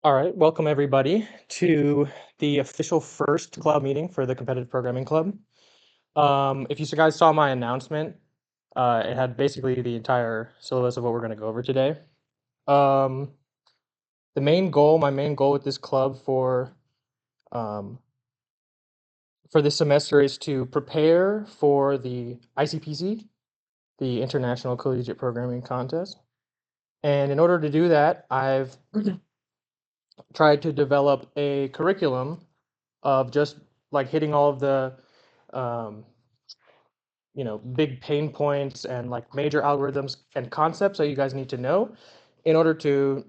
All right, welcome everybody to the official first club meeting for the Competitive Programming Club. If you guys saw my announcement, it had basically the entire syllabus of what we're going to go over today. My main goal with this club um, for this semester is to prepare for the ICPC, the International Collegiate Programming Contest. And in order to do that, I've tried to develop a curriculum of just like hitting all of the um, big pain points and like major algorithms and concepts that you guys need to know in order to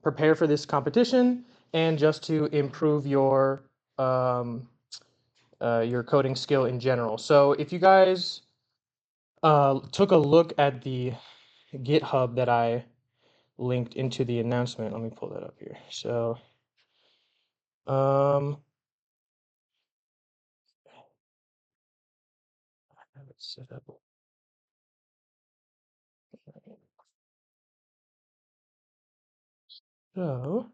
prepare for this competition and just to improve your coding skill in general. So if you guys took a look at the GitHub that I linked into the announcement, let me pull that up here. So I have it set up. So,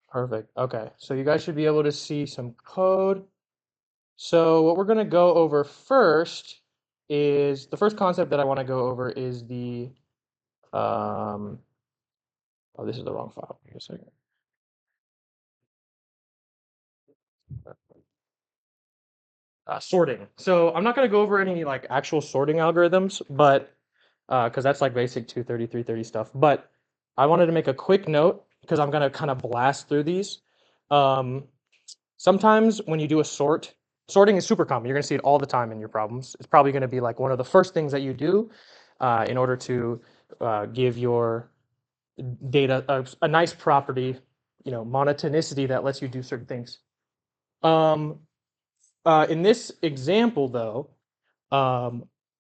perfect. Okay, so you guys should be able to see some code. So what we're going to go over first is the first concept that I want to go over is the oh, this is the wrong file. Wait a second. Sorting. So I'm not going to go over any like actual sorting algorithms, but because that's like basic 230, 330 stuff. But I wanted to make a quick note because I'm going to kind of blast through these. Sometimes when you do a sorting is super common. You're going to see it all the time in your problems. It's probably going to be like one of the first things that you do in order to give your data a nice property, monotonicity that lets you do certain things. In this example, though,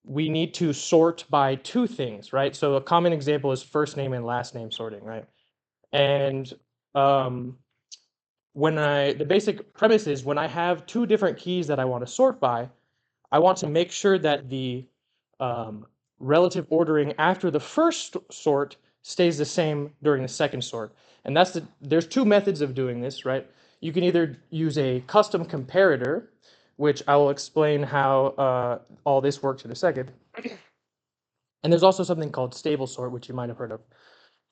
we need to sort by two things, right? So a common example is first name and last name sorting, right? And the basic premise is when I have two different keys that I want to sort by, I want to make sure that the relative ordering after the first sort stays the same during the second sort. And there's two methods of doing this, right? You can either use a custom comparator, which I will explain how all this works in a second. And there's also something called stable sort, which you might have heard of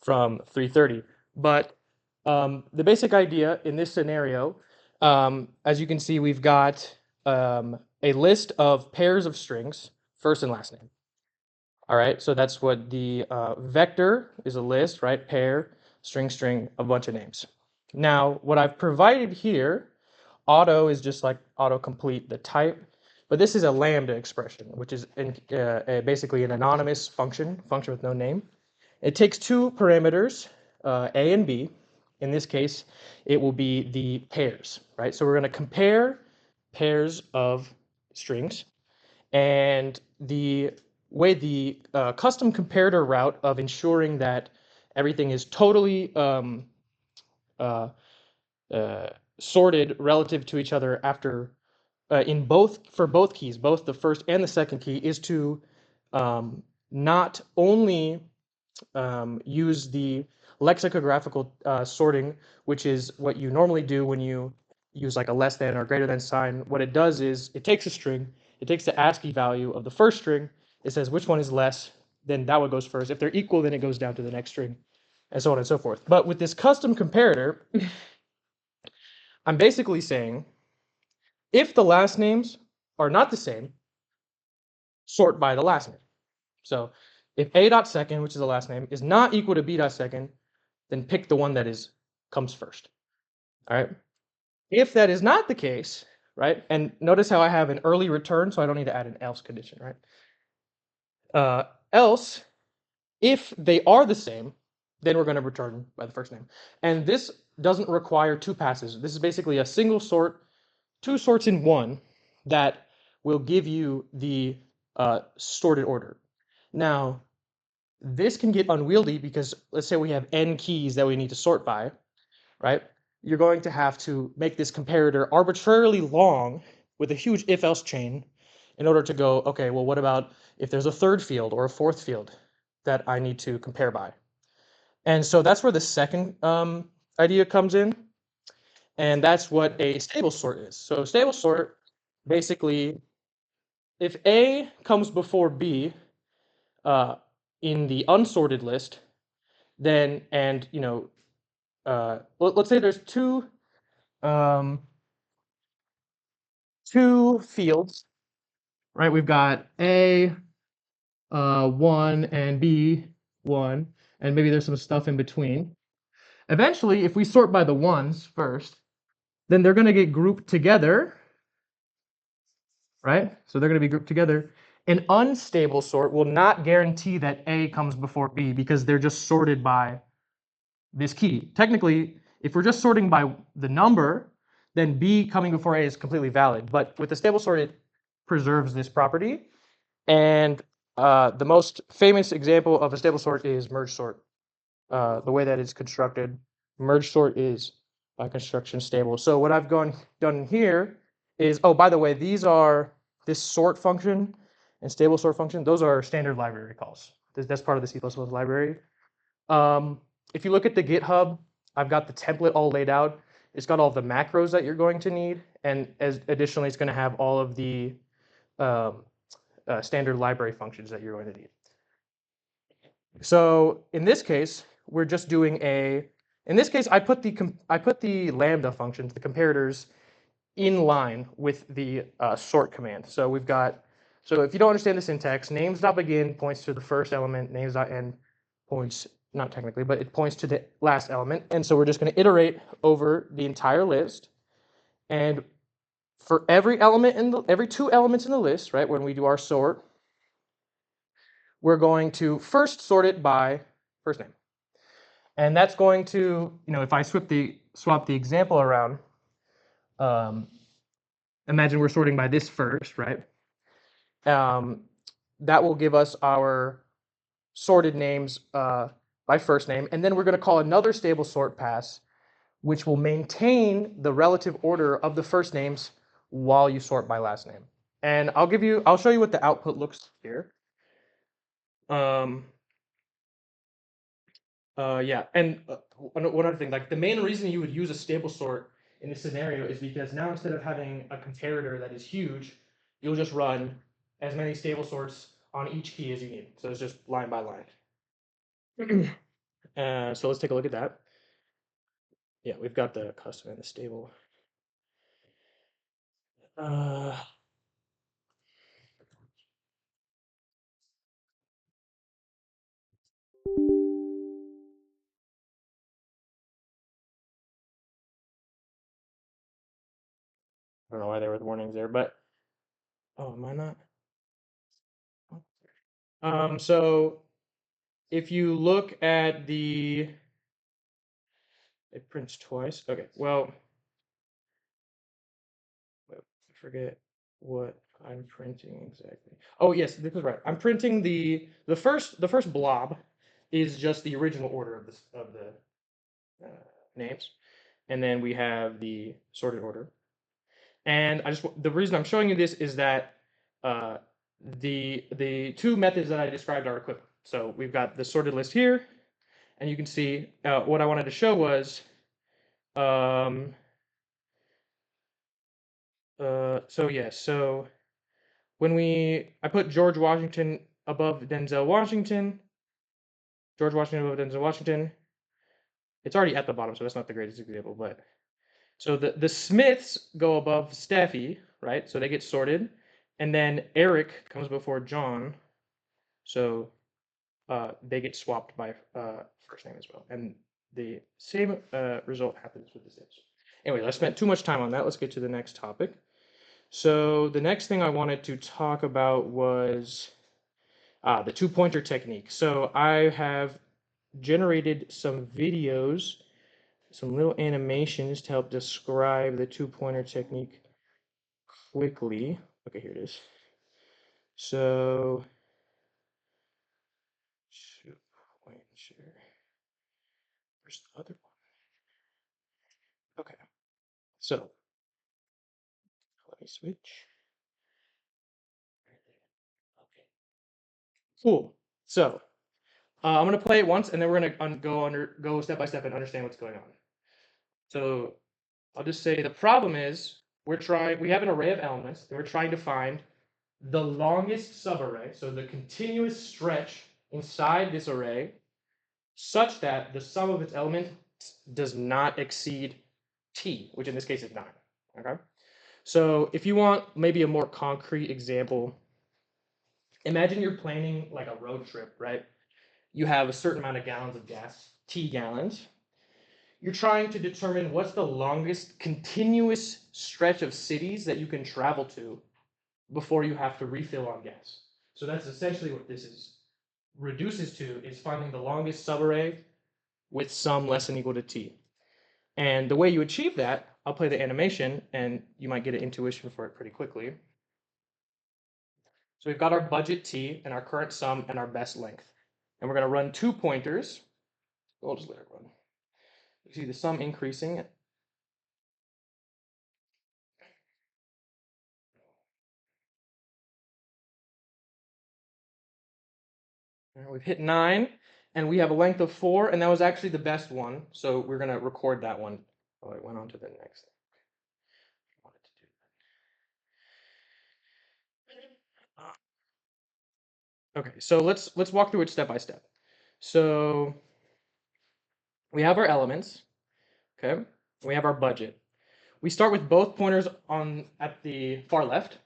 from 330. But the basic idea in this scenario, as you can see, we've got a list of pairs of strings, first and last name. All right, so that's what the vector is, a list, right? Pair, string, a bunch of names. Now, what I've provided here, auto is just like autocomplete the type, but this is a lambda expression, which is basically an anonymous function with no name. It takes two parameters, A and B. In this case, it will be the pairs, right? So we're going to compare pairs of strings. And the way the custom comparator route of ensuring that everything is totally sorted relative to each other after for both keys, both the first and the second key, is to not only use the lexicographical sorting, which is what you normally do when you use like a less than or greater than sign. What it does is it takes a string, it takes the ASCII value of the first string, it says which one is less, then that one goes first. If they're equal, then it goes down to the next string, and so on and so forth. But with this custom comparator, I'm basically saying if the last names are not the same, sort by the last name. So if a.second, which is the last name, is not equal to b.second, then pick the one that comes first. All right. If that is not the case, right, and notice how I have an early return, so I don't need to add an else condition, right? Else, if they are the same, then we're going to return by the first name. And this doesn't require two passes. This is basically a single sort, two sorts in one that will give you the sorted order. Now, this can get unwieldy because let's say we have n keys that we need to sort by, right? You're going to have to make this comparator arbitrarily long with a huge if-else chain in order to go, okay, well, what about if there's a third field or a fourth field that I need to compare by? And so that's where the second idea comes in, and that's what a stable sort is. So stable sort, basically, if A comes before B uh, in the unsorted list, then let's say there's um, two fields, right? We've got A 1 and B 1, and maybe there's some stuff in between. Eventually, if we sort by the ones first, then they're going to get grouped together, right? So they're going to be grouped together. An unstable sort will not guarantee that A comes before B because they're just sorted by this key. Technically, if we're just sorting by the number, then B coming before A is completely valid. But with the stable sort, it preserves this property. And the most famous example of a stable sort is merge sort. The way that it's constructed, merge sort is by construction stable. So what I've done here is, oh, by the way, these are this sort function and stable sort function. Those are standard library calls. That's part of the C++ library. If you look at the GitHub, I've got the template all laid out. It's got all the macros that you're going to need, and additionally, it's going to have all of the um, standard library functions that you're going to need. So in this case, we're just doing in this case, I put the lambda functions, the comparators, in line with the sort command. So so if you don't understand the syntax, names.begin points to the first element, names.end points, not technically, but it points to the last element. And so we're just going to iterate over the entire list. And for every two elements in the list, right, when we do our sort, we're going to first sort it by first name. And that's going to, if I swap the example around, imagine we're sorting by this first, right? That will give us our sorted names by first name. And then we're going to call another stable sort pass, which will maintain the relative order of the first names while you sort by last name. And I'll show you what the output looks here. Yeah, and one other thing, like the main reason you would use a stable sort in this scenario is because now instead of having a comparator that is huge, you'll just run as many stable sorts on each key as you need. So it's just line by line. So let's take a look at that. Yeah, we've got the custom and the stable. Uh, I don't know why there were warnings there, but oh, am I not? So if you look at it prints twice. Okay, well, I forget what I'm printing exactly. Oh yes, this is right. I'm printing the first blob is just the original order of the names, and then we have the sorted order. And the reason I'm showing you this is that uh, the two methods that I described are equivalent. So we've got the sorted list here, and you can see what I wanted to show was um, so yeah, so when I put George Washington above Denzel Washington, George Washington above Denzel Washington, it's already at the bottom, so that's not the greatest example, but so the Smiths go above Steffi, right? So they get sorted, and then Eric comes before John, so they get swapped by first name as well, and the same result happens with the Smiths. Anyway, I spent too much time on that. Let's get to the next topic. So the next thing I wanted to talk about was the two-pointer technique. So I have generated some videos, some little animations to help describe the two-pointer technique quickly. Okay, here it is. So, two-pointer. Where's the other one? Okay, so let me switch. Okay, cool. So I'm gonna play it once, and then we're gonna go step by step and understand what's going on. So I'll just say the problem is we have an array of elements, and we're trying to find the longest subarray, so the continuous stretch inside this array, such that the sum of its elements does not exceed t, which in this case is 9. Okay. So if you want maybe a more concrete example, imagine you're planning like a road trip, right? You have a certain amount of gallons of gas, t gallons. You're trying to determine what's the longest continuous stretch of cities that you can travel to before you have to refill on gas. So that's essentially what this is reduces to, is finding the longest subarray with sum less than equal to t. And the way you achieve that, I'll play the animation and you might get an intuition for it pretty quickly. So we've got our budget t and our current sum and our best length. And we're going to run 2 pointers. We'll just let it run. You see the sum increasing. We've hit 9, and we have a length of 4, and that was actually the best one. So we're going to record that one. Oh, it went on to the next. Okay, so let's walk through it step by step. So we have our elements. Okay, we have our budget. We start with both pointers on at the far left,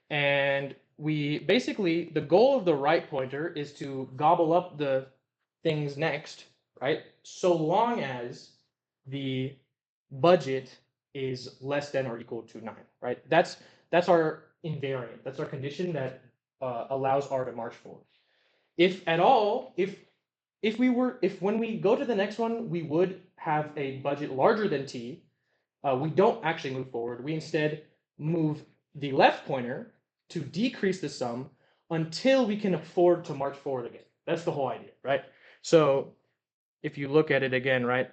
and we basically, the goal of the right pointer is to gobble up the things next, right? So long as the budget is less than or equal to 9, right? That's our invariant. That's our condition that allows R to march forward. If at all, if when we go to the next one, we would have a budget larger than t, we don't actually move forward. We instead move the left pointer to decrease the sum until we can afford to march forward again. That's the whole idea, right? So if you look at it again, right,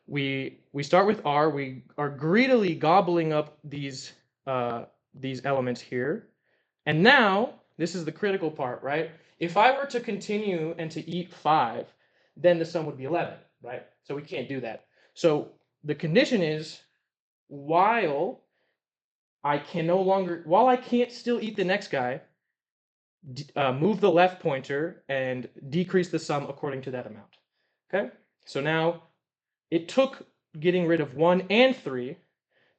we start with R. We are greedily gobbling up these elements here, and now this is the critical part, right? If I were to continue and to eat 5, then the sum would be 11, right? So we can't do that. So the condition is while I can't still eat the next guy, move the left pointer and decrease the sum according to that amount. Okay, so now it took getting rid of 1 and 3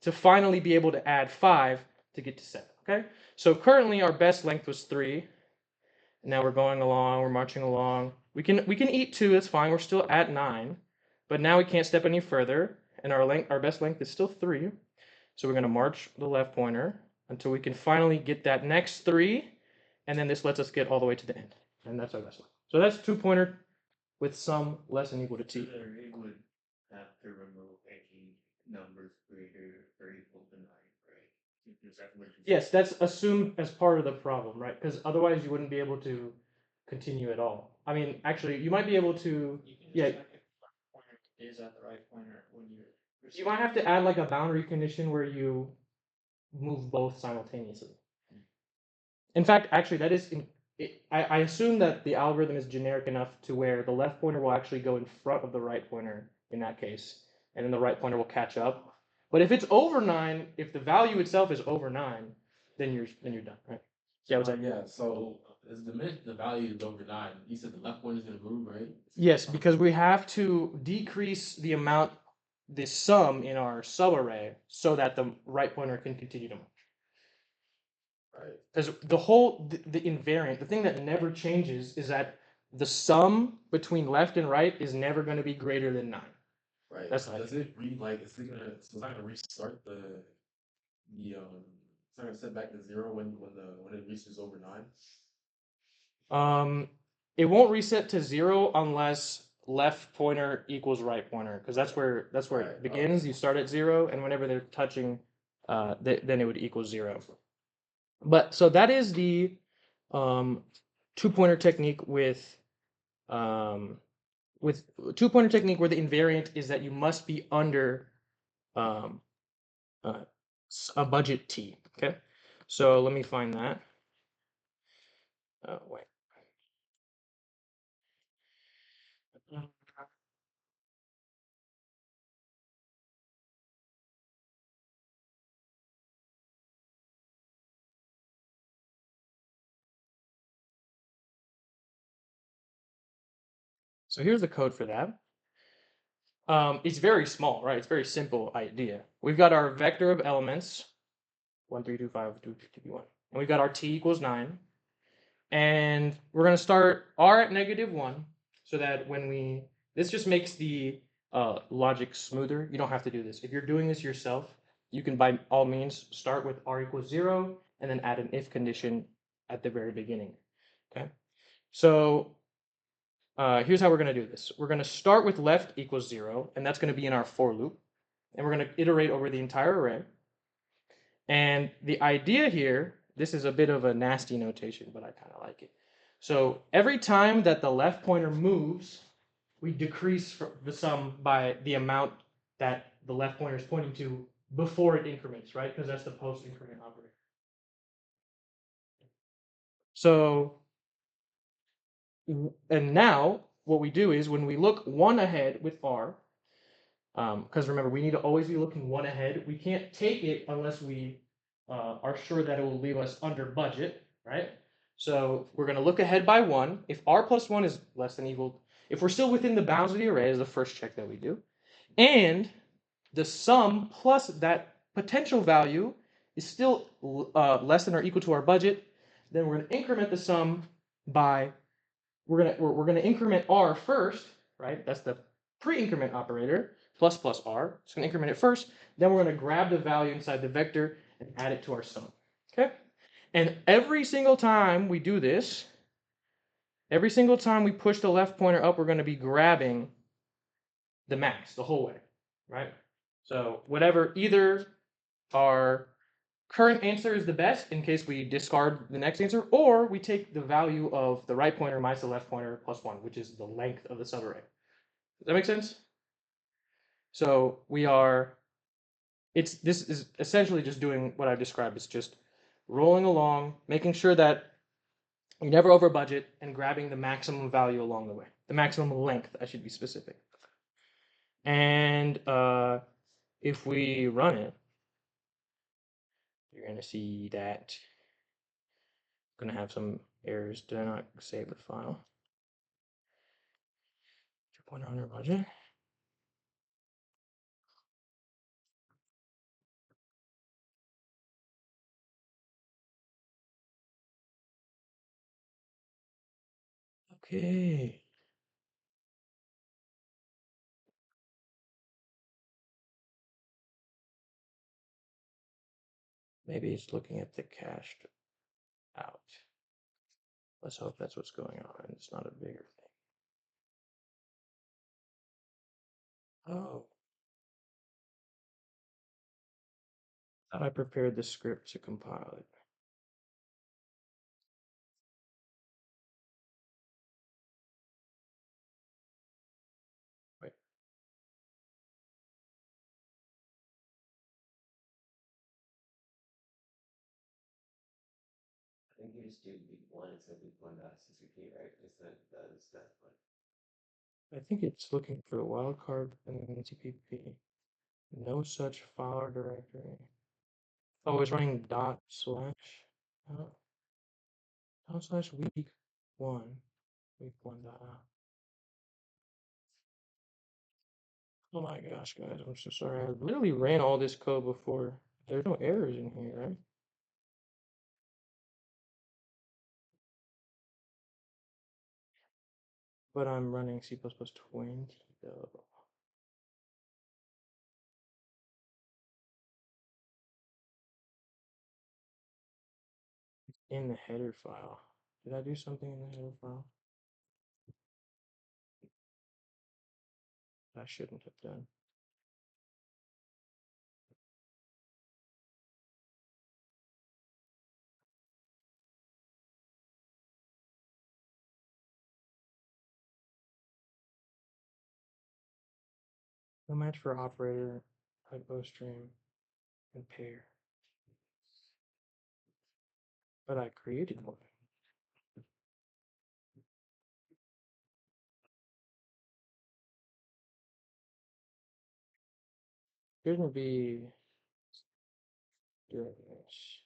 to finally be able to add 5 to get to 7. Okay, so currently our best length was 3. Now we're going along, we're marching along. We can eat 2, that's fine. We're still at 9, but now we can't step any further, and our best length is still 3. So we're going to march the left pointer until we can finally get that next 3, and then this lets us get all the way to the end. And that's our best length. So that's 2-pointer with sum less than equal to t. It would have to remove any numbers greater or equal to 9, right? Yes, that's assumed as part of the problem, right? Because otherwise you wouldn't be able to continue at all. I mean, actually, you might be able to. Yeah. Pointer is at the right pointer when you're. You might have to add like a boundary condition where you move both simultaneously. In fact, actually, that is. I assume that the algorithm is generic enough to where the left pointer will actually go in front of the right pointer in that case, and then the right pointer will catch up. But if it's over 9, if the value itself is over 9, then you're done, right? Yeah, yeah. So as the minute the value is over 9, you said the left one is gonna move, right? Yes, because we have to decrease the amount, the sum in our subarray, so that the right pointer can continue to march. Right. Because the invariant, the thing that never changes is that the sum between left and right is never going to be greater than 9. Right. That's not Does it read like it's not gonna restart it's not gonna set back to 0 when it reaches over 9? It won't reset to 0 unless left pointer equals right pointer, because that's where it begins. You start at 0, and whenever they're touching, then it would equal 0. But so that is the 2-pointer technique with 2-pointer technique where the invariant is that you must be under um, a budget t. Okay, so let me find that. Wait. So here's the code for that. It's very small, right? It's a very simple idea. We've got our vector of elements, 1, 3, 2, 5, 2, 2, 1. And we've got our t equals 9. And we're going to start r at -1 so that when this just makes the logic smoother. You don't have to do this. If you're doing this yourself, you can by all means start with r equals 0 and then add an if condition at the very beginning. Okay. So here's how we're going to do this. We're going to start with left equals 0, and that's going to be in our for loop. And we're going to iterate over the entire array. And the idea here, this is a bit of a nasty notation, but I kind of like it. So every time that the left pointer moves, we decrease the sum by the amount that the left pointer is pointing to before it increments, right? Because that's the post increment operator. So, and now what we do is when we look one ahead with R, because remember, we need to always be looking one ahead. We can't take it unless we are sure that it will leave us under budget, right? So we're going to look ahead by 1. If r plus 1 is less than equal, if we're still within the bounds of the array is the first check that we do. And the sum plus that potential value is still less than or equal to our budget, then we're going to increment the sum by, we're gonna increment r first, right? That's the pre-increment operator, plus plus r. It's gonna increment it first. Then we're gonna grab the value inside the vector and add it to our sum. Okay? And every single time we do this, every single time we push the left pointer up, we're gonna be grabbing the max the whole way, right? So whatever, either our current answer is the best in case we discard the next answer, or we take the value of the right pointer minus the left pointer plus 1, which is the length of the subarray. Does that make sense? So this is essentially just doing what I've described. It's just rolling along, making sure that you're never over budget, and grabbing the maximum value along the way. The maximum length, I should be specific. And if we run it, you're going to see that it's going to have some errors. Did I not save the file? 2.0 under budget. Okay. Maybe it's looking at the cached out. Let's hope that's what's going on. It's not a bigger thing. Oh, I thought I prepared the script to compile it. Wait. I think you just do V1 instead of V1.ccp, right? Just that is that one. I think it's looking for the wildcard and then TPP. No such file or directory. Oh, it's running dot slash dot slash week one dot. Oh my gosh, guys, I'm so sorry. I literally ran all this code before. There's no errors in here, right? But I'm running C++20 though. In the header file. Did I do something in the header file I shouldn't have done? No match for operator, hypo stream, and pair. But I created one. Shouldn't be doing this.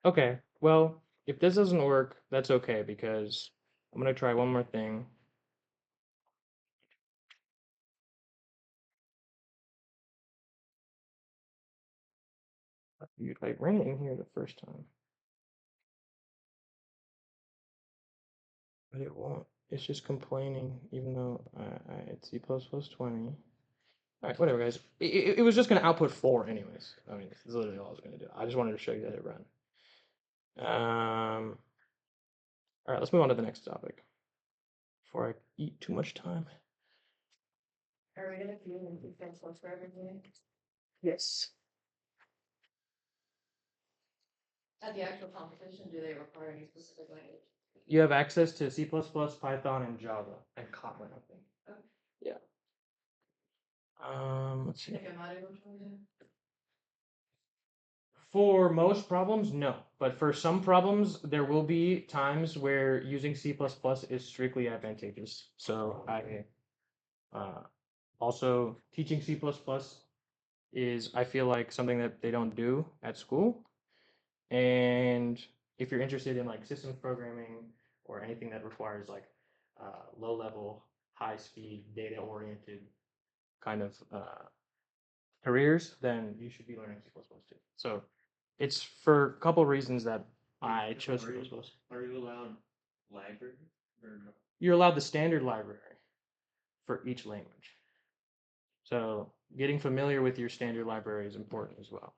Okay, well, if this doesn't work, that's okay because I'm gonna try one more thing. I ran it in here the first time, but it won't. It's just complaining, even though it's C++20. All right, whatever, guys. It was just gonna output 4 anyways. I mean, it's literally all I was gonna do. I just wanted to show you that it ran. All right, let's move on to the next topic before I eat too much time. Are we gonna do an defense list for everything? Yes. At the actual competition, do they require any specific language? You have access to C++, Python, and Java, and Kotlin, I think. Okay. Yeah. Let's see. If I'm not able to join in? For most problems, no. But for some problems, there will be times where using C++ is strictly advantageous. So I also teaching C++ is, I feel like, something that they don't do at school. And if you're interested in like systems programming or anything that requires like low level, high speed, data oriented kind of careers, then you should be learning C++ too. So it's for a couple reasons that I chose C++. Are you allowed library or no? You're allowed the standard library for each language. So getting familiar with your standard library is important as well.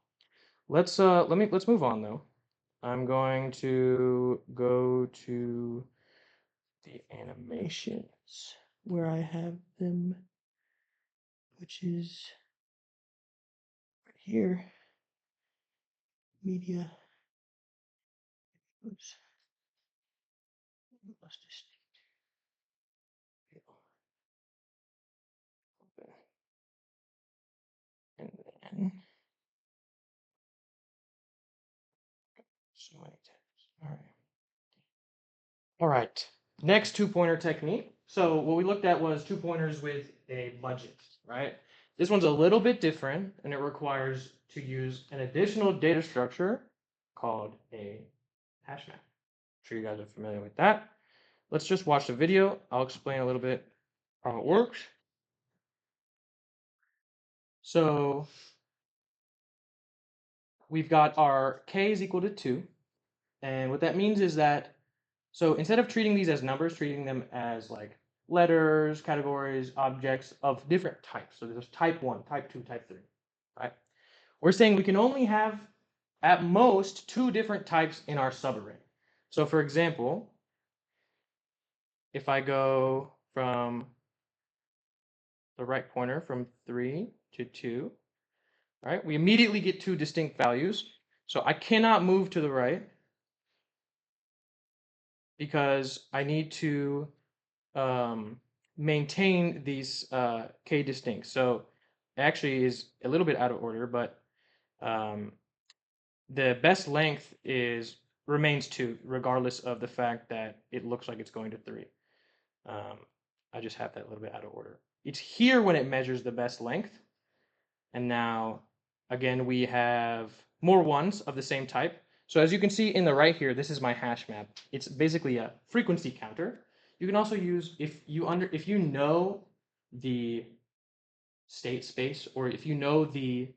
Let's move on though. I'm going to go to the animations where I have them, which is right here. Media. Oops. Must distinct. Open. And then so many tabs. All right. All right. Next 2-pointer technique. So what we looked at was 2-pointers with a budget, right? This one's a little bit different, and it requires to use an additional data structure called a hash map. I'm sure you guys are familiar with that. Let's just watch the video. I'll explain a little bit how it works. So we've got our k is equal to 2. And what that means is that, so instead of treating these as numbers, treating them as like letters, categories, objects of different types. So there's type 1, type 2, type 3, right? We're saying we can only have at most 2 different types in our subarray. So for example, if I go from the right pointer from 3 to 2, right, we immediately get 2 distinct values. So I cannot move to the right because I need to maintain these k distinct. So it actually is a little bit out of order, but the best length remains 2, regardless of the fact that it looks like it's going to 3. I just have that a little bit out of order. It's here when it measures the best length. And now, again, we have more ones of the same type. So as you can see in the right here, this is my hash map. It's basically a frequency counter. You can also use, if you know the state space, or if you know the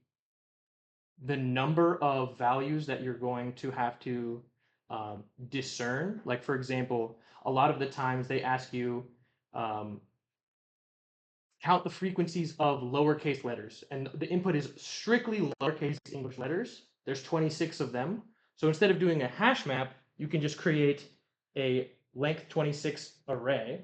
number of values that you're going to have to discern. Like for example, a lot of the times they ask you um, count the frequencies of lowercase letters, and the input is strictly lowercase English letters. There's 26 of them. So instead of doing a hash map, you can just create a length 26 array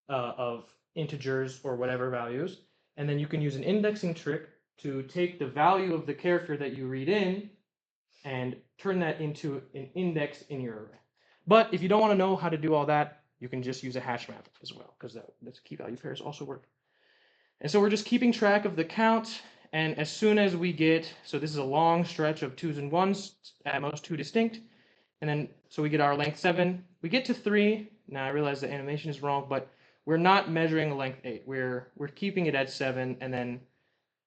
of integers or whatever values, and then you can use an indexing trick to take the value of the character that you read in and turn that into an index in your array. But if you don't want to know how to do all that, you can just use a hash map as well, because that's key value pairs also work. And so we're just keeping track of the count, and as soon as we get, so this is a long stretch of 2s and 1s, at most 2 distinct, and then so we get our length 7. We get to 3. Now I realize the animation is wrong, but we're not measuring length 8. We're keeping it at 7, and then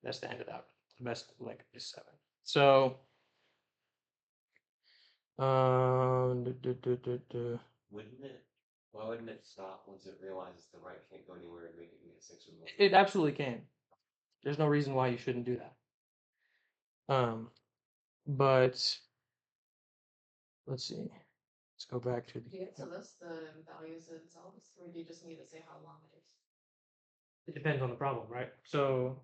that's the end of that. The best length is 7. So Wouldn't it? Why wouldn't it stop once it realizes the right can't go anywhere and make it a 6 or more? It absolutely can. There's no reason why you shouldn't do that. But let's see. Let's go back to Do you get to list the values themselves, or do you just need to say how long it is? it depends on the problem, right? So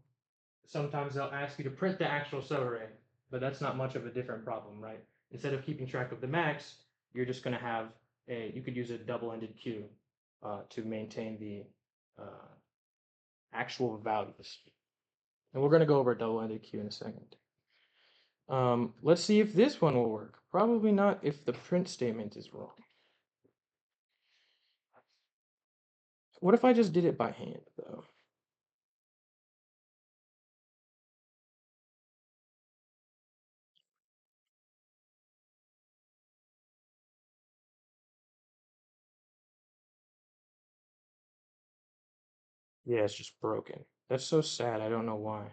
sometimes they'll ask you to print the actual cell array, but that's not much of a different problem, right? Instead of keeping track of the max, you're just going to have you could use a double-ended queue to maintain the actual values. And we're going to go over a double-ended queue in a second. Let's see if this one will work. Probably not if the print statement is wrong. What if I just did it by hand, though? Yeah, it's just broken. That's so sad. I don't know why.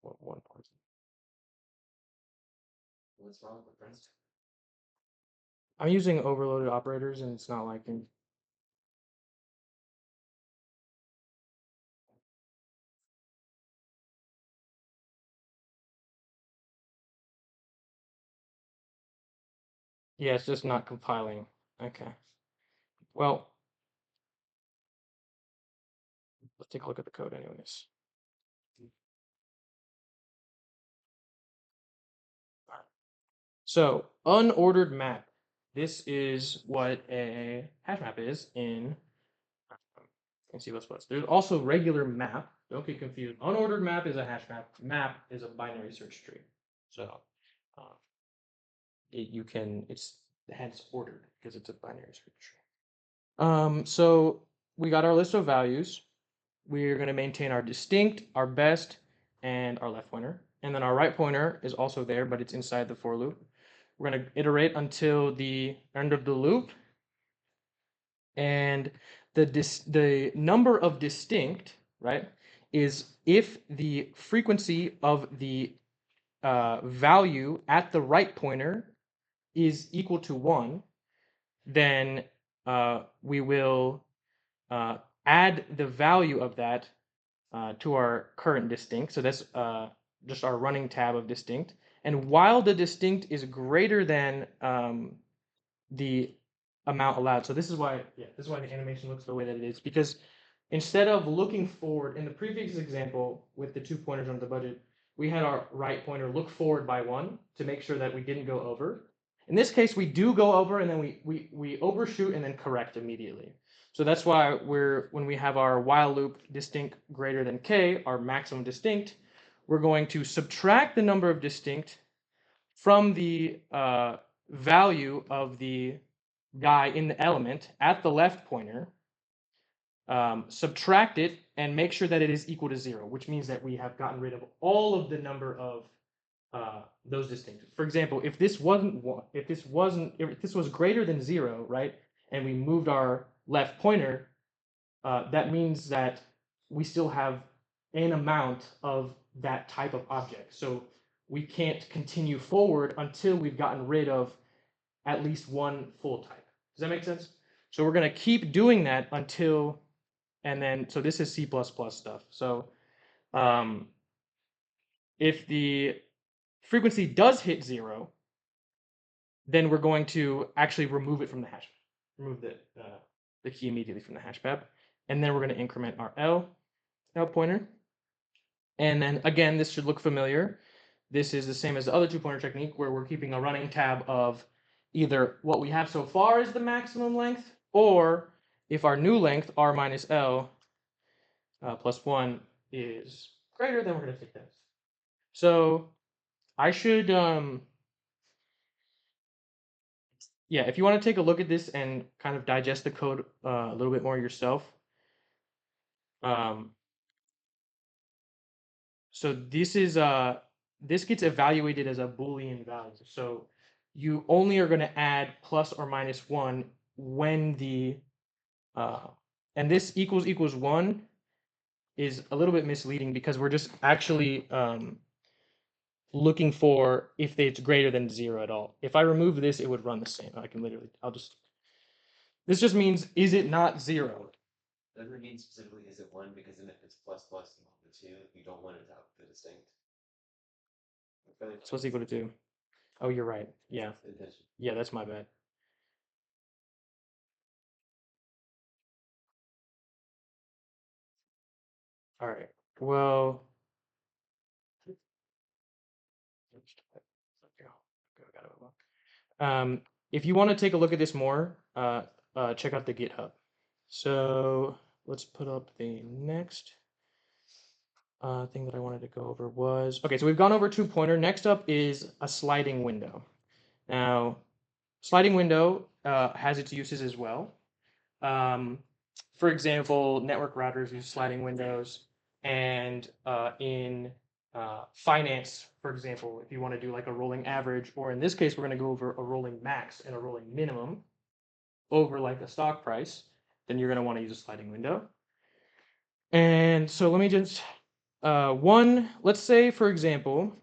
One part. What's wrong with Prince? I'm using overloaded operators, and it's not liking. Yeah, it's just not compiling. Okay. Well, let's take a look at the code anyways. So, unordered map. This is what a hash map is in C++. There's also regular map. Don't get confused. Unordered map is a hash map. Map is a binary search tree. So, uh, it's hence ordered because it's a binary search tree. So we got our list of values. We're going to maintain our distinct, our best, and our left pointer. And then our right pointer is also there, but it's inside the for loop. We're going to iterate until the end of the loop. And the number of distinct, right, is if the frequency of the value at the right pointer is equal to 1, then we will add the value of that to our current distinct. So that's just our running tab of distinct. And while the distinct is greater than the amount allowed, so this is why, this is why the animation looks the way that it is, because instead of looking forward, in the previous example with the 2 pointers on the budget, we had our right pointer look forward by 1 to make sure that we didn't go over. In this case, we do go over, and then we overshoot and then correct immediately. So that's why when we have our while loop distinct greater than k, our maximum distinct, we're going to subtract the number of distinct from the value of the guy in the element at the left pointer, subtract it, and make sure that it is equal to 0, which means that we have gotten rid of all of the number of those distinct. For example, if this was greater than 0, right, and we moved our left pointer, that means that we still have an amount of that type of object. So we can't continue forward until we've gotten rid of at least one full type. Does that make sense? So we're going to keep doing that until, and then, so this is C++ stuff. So if the frequency does hit 0, then we're going to actually remove it from the hash, remove the key immediately from the hash map, and then we're going to increment our L pointer. And then again, this should look familiar. This is the same as the other 2-pointer technique, where we're keeping a running tab of either what we have so far is the maximum length, or if our new length, r minus L plus 1, is greater, then we're going to take that. So I should, yeah, if you want to take a look at this and kind of digest the code a little bit more yourself. So this gets evaluated as a Boolean value. So you only are going to add plus or minus 1 when the and this equals 1 is a little bit misleading because we're just actually looking for if it's greater than 0 at all. If I remove this, it would run the same. I can literally, this just means, is it not 0? Doesn't it mean specifically is it 1? Because then if it's plus plus equal to 2, you don't want it to have the distinct. So what's equal to 2? Oh, you're right. Yeah. Intention. Yeah, that's my bad. All right. Well, if you want to take a look at this more, check out the GitHub. So let's put up the next thing that I wanted to go over was, okay, so we've gone over two-pointer. Next up is a sliding window. Now, sliding window has its uses as well. For example, network routers use sliding windows, and in finance, for example, if you want to do like a rolling average, or in this case, we're going to go over a rolling max and a rolling minimum over like a stock price, then you're going to want to use a sliding window. And so let me just, let's say, for example,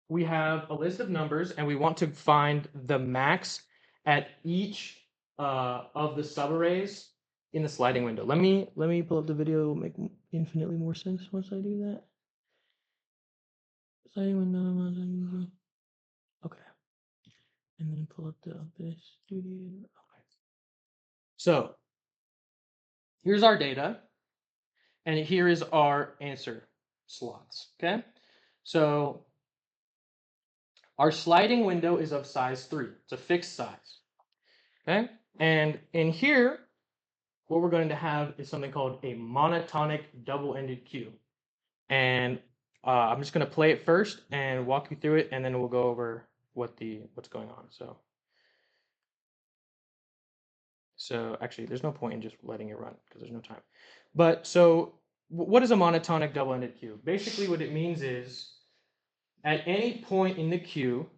we have a list of numbers and we want to find the max at each of the subarrays in the sliding window. Let me pull up the video. It'll make infinitely more sense once I do that. Sliding window. Okay. And then pull up the Abyss Studio. Okay. So here's our data, and here is our answer slots. Okay. So our sliding window is of size 3. It's a fixed size. Okay. And in here, what we're going to have is something called a monotonic double-ended queue. And I'm just going to play it first and walk you through it, and then we'll go over what's going on. So actually, there's no point in just letting it run because there's no time. But so what is a monotonic double-ended queue? Basically, what it means is at any point in the queue,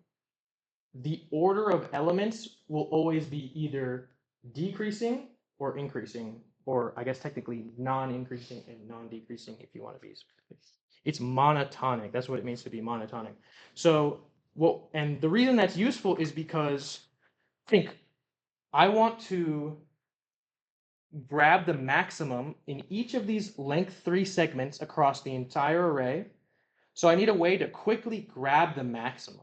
the order of elements will always be either decreasing or increasing, or I guess technically non-increasing and non-decreasing if you want to be specific. It's monotonic. That's what it means to be monotonic. So, and the reason that's useful is because think I want to grab the maximum in each of these length 3 segments across the entire array. So I need a way to quickly grab the maximum.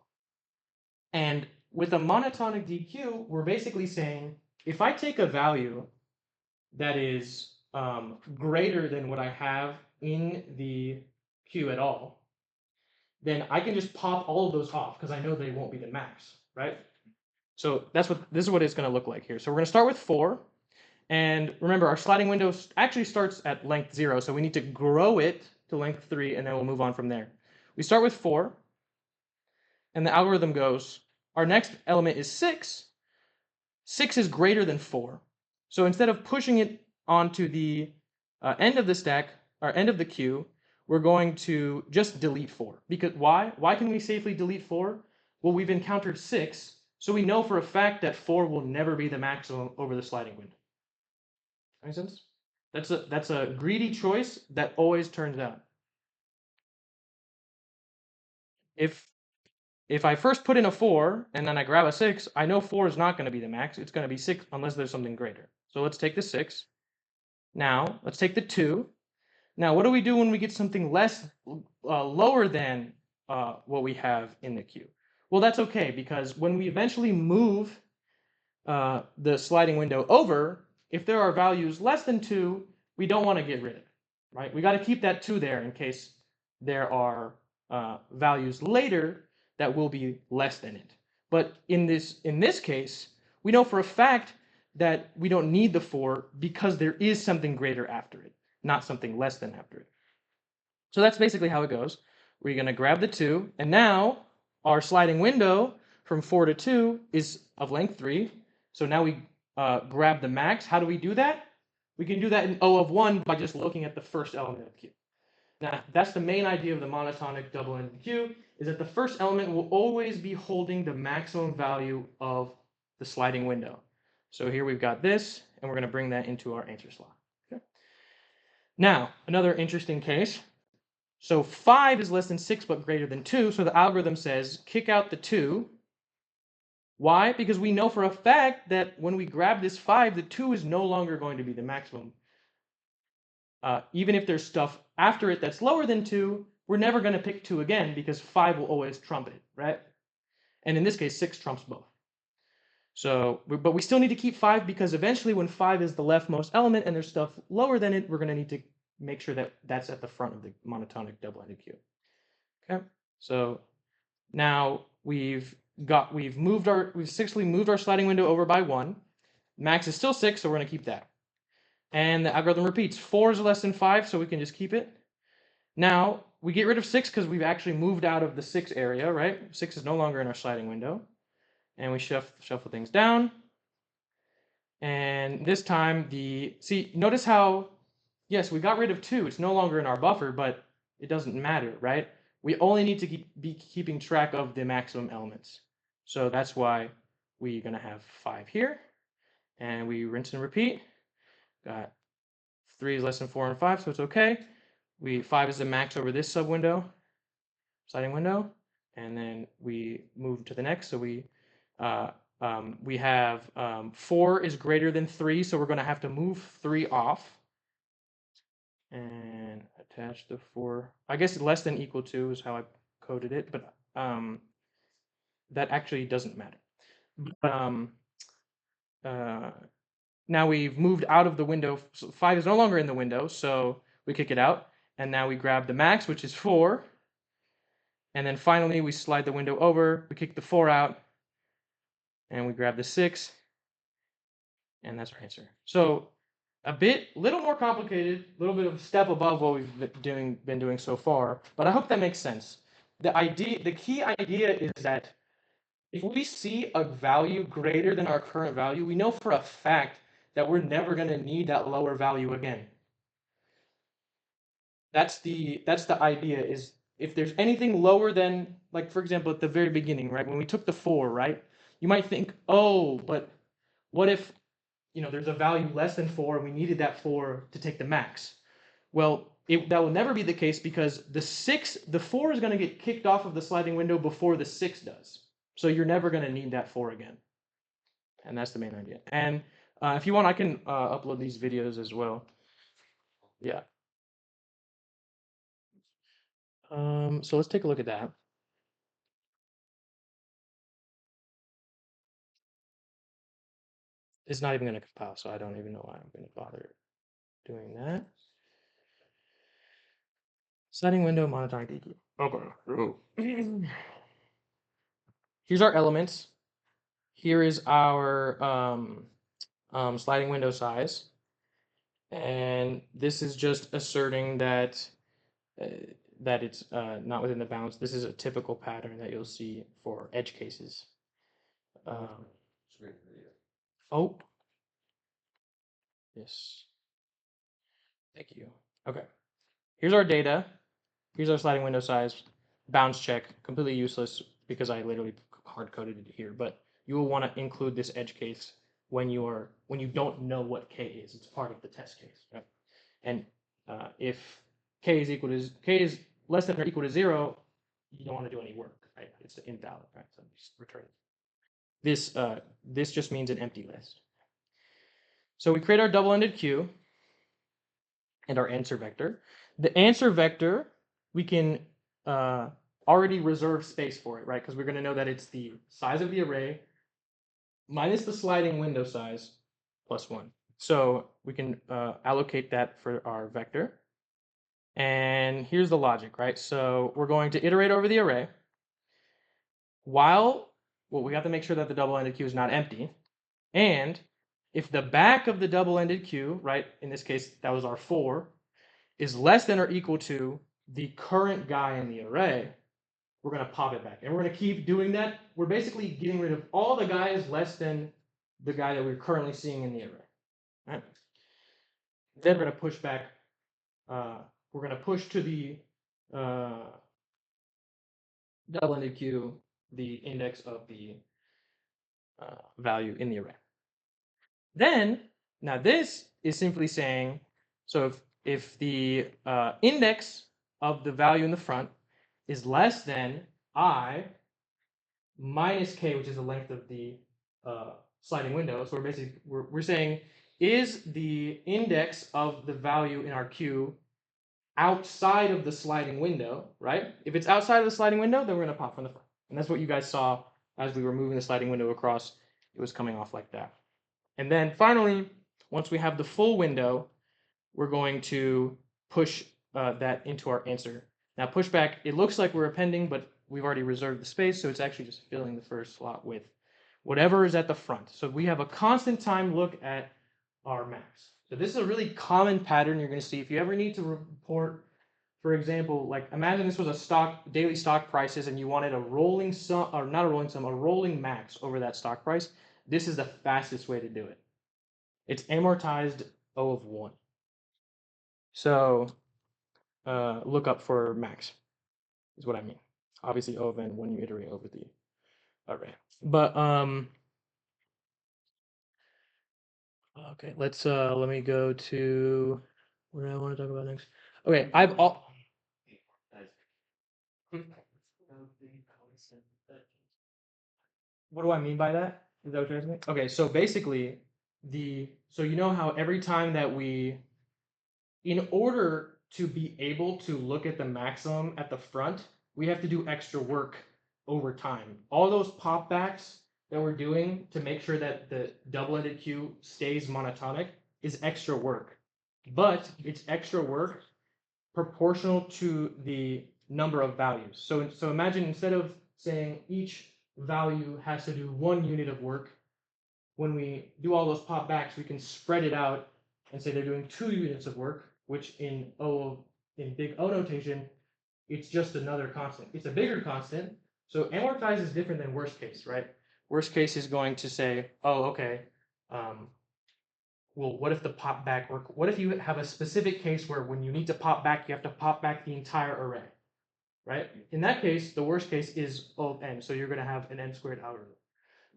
And with a monotonic DQ, we're basically saying, if I take a value that is greater than what I have in the queue at all, then I can just pop all of those off because I know they won't be the max, right? So this is what it's going to look like here. So we're going to start with 4. And remember, our sliding window actually starts at length 0, so we need to grow it to length 3, and then we'll move on from there. We start with 4, and the algorithm goes, our next element is 6. 6 is greater than 4. So instead of pushing it onto the end of the stack, or end of the queue, we're going to just delete 4. Because why? Why can we safely delete 4? Well, we've encountered 6, so we know for a fact that 4 will never be the maximum over the sliding window. Make sense? That's a greedy choice that always turns out. If I first put in a 4 and then I grab a 6, I know 4 is not going to be the max. It's going to be 6 unless there's something greater. So let's take the 6. Now let's take the 2. Now what do we do when we get something lower than what we have in the queue? Well, that's okay, because when we eventually move the sliding window over, if there are values less than 2, we don't want to get rid of it, right? We got to keep that 2 there in case there are values later that will be less than it. But in this case, we know for a fact that we don't need the 4 because there is something greater after it, not something less than after it. So that's basically how it goes. We're going to grab the 2, and now our sliding window from 4 to 2 is of length 3. So now we grab the max. How do we do that? We can do that in O of 1 by just looking at the first element of the queue. Now, that's the main idea of the monotonic double-ended queue, is that the first element will always be holding the maximum value of the sliding window. So here we've got this, and we're going to bring that into our answer slot. Okay. Now, another interesting case. So 5 is less than 6 but greater than 2, so the algorithm says kick out the 2. Why? Because we know for a fact that when we grab this 5, the 2 is no longer going to be the maximum. Even if there's stuff after it that's lower than 2, we're never going to pick 2 again because 5 will always trump it, right? And in this case, 6 trumps both. So, but we still need to keep 5 because eventually when 5 is the leftmost element and there's stuff lower than it, we're going to need to make sure that that's at the front of the monotonic double-ended queue. Okay, so now we've successfully moved our sliding window over by 1. Max is still 6, so we're going to keep that. And the algorithm repeats. 4 is less than 5, so we can just keep it. Now, we get rid of 6 because we've actually moved out of the 6 area, right? 6 is no longer in our sliding window. And we shuffle things down. And this time, notice how, yes, we got rid of 2. It's no longer in our buffer, but it doesn't matter, right? We only need to be keeping track of the maximum elements. So that's why we're going to have 5 here. And we rinse and repeat. Got 3 is less than 4 and 5, so it's okay. 5 is the max over this sub window, sliding window, and then we move to the next. So we have 4 is greater than 3, so we're going to have to move 3 off and attach the 4. I guess less than equal to is how I coded it, but that actually doesn't matter. Now we've moved out of the window. So 5 is no longer in the window, so we kick it out. And now we grab the max, which is 4. And then finally, we slide the window over. We kick the 4 out. And we grab the 6. And that's our answer. So little more complicated, a little bit of a step above what we've been doing so far. But I hope that makes sense. The key idea is that if we see a value greater than our current value, we know for a fact that we're never going to need that lower value again. That's the idea, is if there's anything lower than, like for example at the very beginning, right, when we took the 4, right, you might think, oh, but what if there's a value less than 4 and we needed that 4 to take the max? Well, that will never be the case because the 4 is going to get kicked off of the sliding window before the 6 does. So you're never going to need that 4 again. And that's the main idea. And if you want, I can upload these videos as well. Yeah. So let's take a look at that. It's not even going to compile, so I don't even know why I'm going to bother doing that. Sliding window, monotonic EQ. Okay. Here's our elements. Here is our sliding window size. And this is just asserting that it's not within the bounds. This is a typical pattern that you'll see for edge cases. Oh, yes. Thank you. Okay. Here's our data. Here's our sliding window size. Bounds check, completely useless because I literally hard coded it here. But you will want to include this edge case when you don't know what k is. It's part of the test case, right? And if k is less than or equal to 0, you don't want to do any work, right? It's invalid, right? So just return it. This just means an empty list. So we create our double-ended queue and our answer vector. The answer vector, we can already reserve space for it, right? Because we're going to know that it's the size of the array minus the sliding window size plus 1. So we can allocate that for our vector. And here's the logic, right? So we're going to iterate over the array we have to make sure that the double-ended queue is not empty. And if the back of the double-ended queue, right, in this case, that was our 4, is less than or equal to the current guy in the array, we're going to pop it back. And we're going to keep doing that. We're basically getting rid of all the guys less than the guy that we're currently seeing in the array. Right? Then we're going to push back. We're going to push to the double-ended queue the index of the value in the array. Then, now this is simply saying, so if the index of the value in the front is less than I minus K, which is the length of the sliding window. So we're basically we're saying, is the index of the value in our queue outside of the sliding window, right? If it's outside of the sliding window, then we're going to pop from the front. And that's what you guys saw as we were moving the sliding window across. It was coming off like that. And then finally, once we have the full window, we're going to push that into our answer. Now pushback, it looks like we're appending, but we've already reserved the space, so it's actually just filling the first slot with whatever is at the front. So we have a constant time look at our max. So this is a really common pattern you're going to see. If you ever need to report, for example, like imagine this was a daily stock prices and you wanted a rolling sum, or not a rolling sum, a rolling max over that stock price. This is the fastest way to do it. It's amortized O of 1. So look up for max is what I mean. Obviously O of n when you iterate over the array. But okay, let me go to what do I want to talk about next? Okay, what do I mean by that? Is that what you're asking? Okay, so basically so you know how every time that in order to be able to look at the maximum at the front, we have to do extra work over time. All those popbacks that we're doing to make sure that the double-ended queue stays monotonic is extra work. But it's extra work proportional to the number of values. So imagine instead of saying each value has to do 1 unit of work, when we do all those popbacks, we can spread it out and say they're doing 2 units of work, which in big O notation, it's just another constant. It's a bigger constant. So amortize is different than worst case, right? Worst case is going to say, oh, okay, well, what if the pop back work? What if you have a specific case where when you need to pop back, you have to pop back the entire array, right? In that case, the worst case is O of n. So you're going to have an n squared algorithm.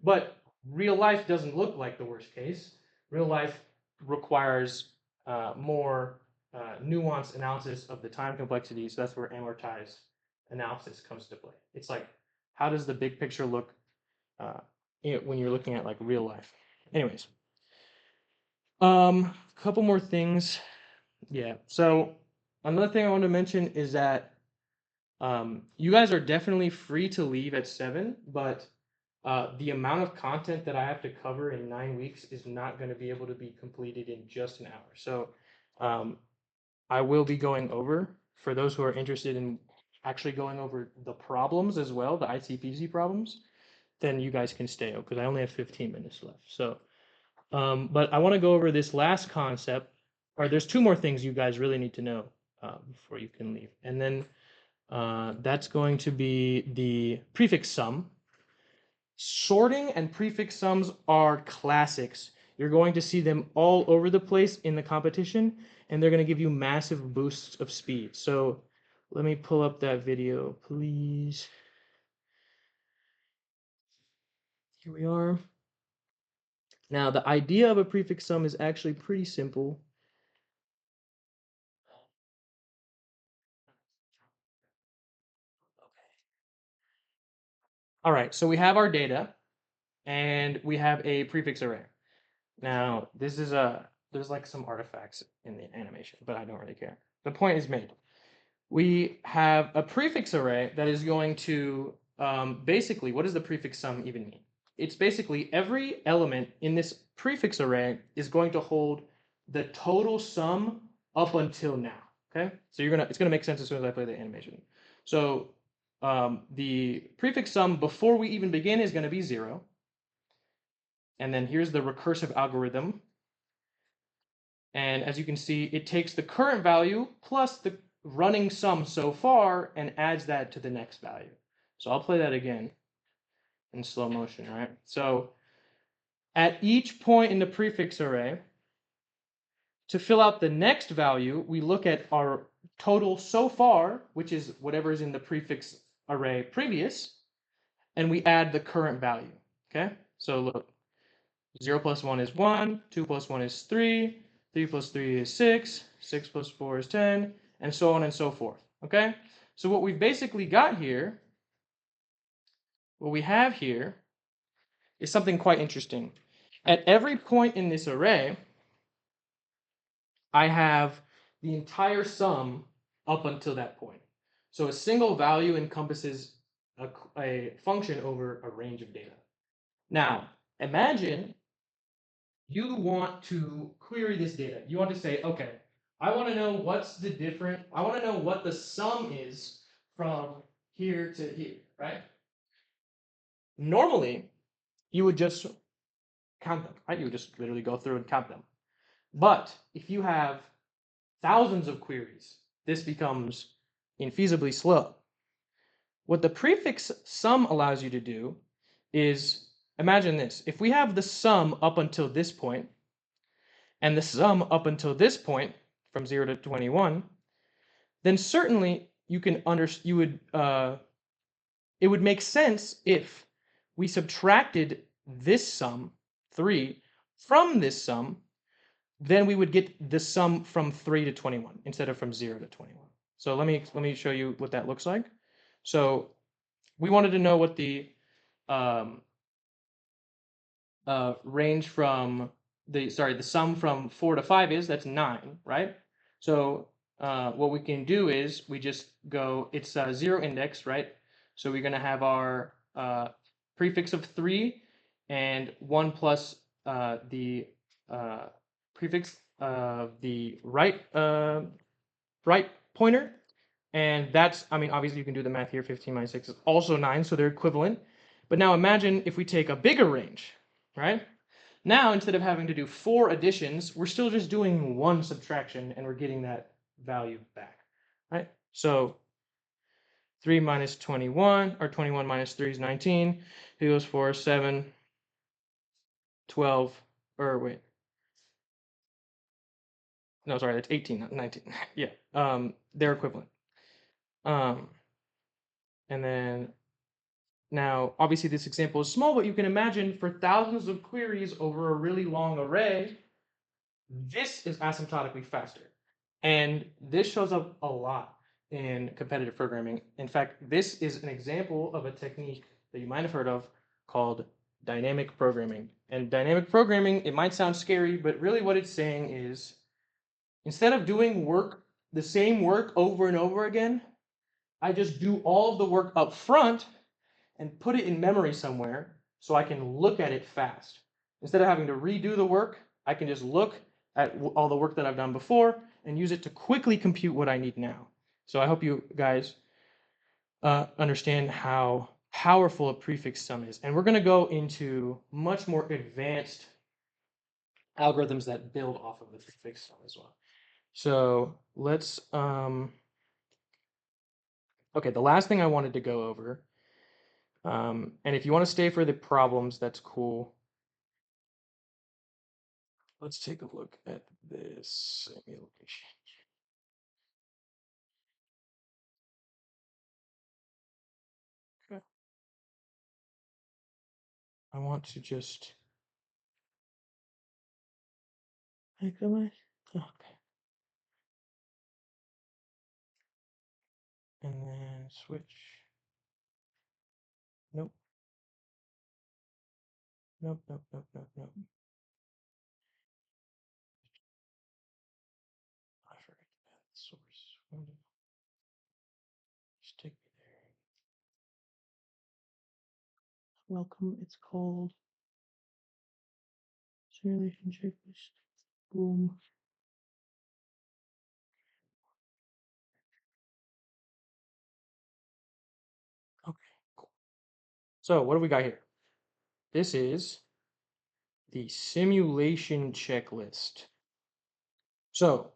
But real life doesn't look like the worst case. Real life requires more nuanced analysis of the time complexity. So that's where amortized analysis comes to play. It's like, how does the big picture look when you're looking at like real life? Anyways, a couple more things. Yeah. So another thing I want to mention is that you guys are definitely free to leave at 7, but the amount of content that I have to cover in 9 weeks is not going to be able to be completed in just an hour. So I will be going over, for those who are interested in actually going over the problems as well, the ICPC problems, then you guys can stay because I only have 15 minutes left. So, but I want to go over this last concept, or there's 2 more things you guys really need to know before you can leave. And then that's going to be the prefix sum. Sorting and prefix sums are classics. You're going to see them all over the place in the competition, and they're going to give you massive boosts of speed. So let me pull up that video, please. Here we are. Now, the idea of a prefix sum is actually pretty simple. All right, so we have our data, and we have a prefix array. Now, there's like some artifacts in the animation, but I don't really care. The point is made. We have a prefix array that is going to basically, what does the prefix sum even mean? It's basically every element in this prefix array is going to hold the total sum up until now. Okay, so it's gonna make sense as soon as I play the animation. So the prefix sum before we even begin is going to be 0. And then here's the recursive algorithm. And as you can see, it takes the current value plus the running sum so far and adds that to the next value. So I'll play that again in slow motion, right? So at each point in the prefix array, to fill out the next value, we look at our total so far, which is whatever is in the prefix array previous, and we add the current value, okay? So look, 0 plus 1 is 1, 2 plus 1 is 3, 3 plus 3 is 6, 6 plus 4 is 10, and so on and so forth, okay? So what we've basically got here, what we have here is something quite interesting. At every point in this array, I have the entire sum up until that point. So a single value encompasses a function over a range of data. Now, imagine you want to query this data. You want to say, okay, I want to know I want to know what the sum is from here to here, right? Normally, you would just count them, right? You would just literally go through and count them. But if you have thousands of queries, this becomes infeasibly slow. What the prefix sum allows you to do is, imagine this. If we have the sum up until this point, and the sum up until this point, from 0 to 21, then certainly it would make sense if we subtracted this sum, 3, from this sum, then we would get the sum from 3 to 21 instead of from 0 to 21. So let me show you what that looks like. So we wanted to know what the range from the sum from 4 to 5 is. That's 9, right? So what we can do is we just go, it's 0 index, right? So we're going to have our prefix of 3 and 1 plus the prefix of the right pointer. And that's, I mean, obviously you can do the math here. 15 minus 6 is also 9, so they're equivalent. But now imagine if we take a bigger range, right? Now, instead of having to do 4 additions, we're still just doing 1 subtraction, and we're getting that value back, right? So 3 minus 21, or 21 minus 3 is 19. 2 goes 4, 7, 12, or wait. No, sorry, that's 18, not 19. Yeah, they're equivalent. And then now, obviously this example is small, but you can imagine for thousands of queries over a really long array, this is asymptotically faster. And this shows up a lot in competitive programming. In fact, this is an example of a technique that you might have heard of called dynamic programming. And dynamic programming, it might sound scary, but really what it's saying is instead of doing the same work over and over again, I just do all of the work up front and put it in memory somewhere so I can look at it fast. Instead of having to redo the work, I can just look at all the work that I've done before and use it to quickly compute what I need now. So I hope you guys understand how powerful a prefix sum is. And we're going to go into much more advanced algorithms that build off of the prefix sum as well. So let's, okay, the last thing I wanted to go over, and if you want to stay for the problems, that's cool. Let's take a look at this simulation. Okay. I want to just okay. And then switch. Nope. Nope. Nope. Nope. Nope. Nope. I forgot to add the source. Just take me there. Welcome. It's called simulation checklist. Boom. Okay. Cool. So what do we got here? This is the simulation checklist. So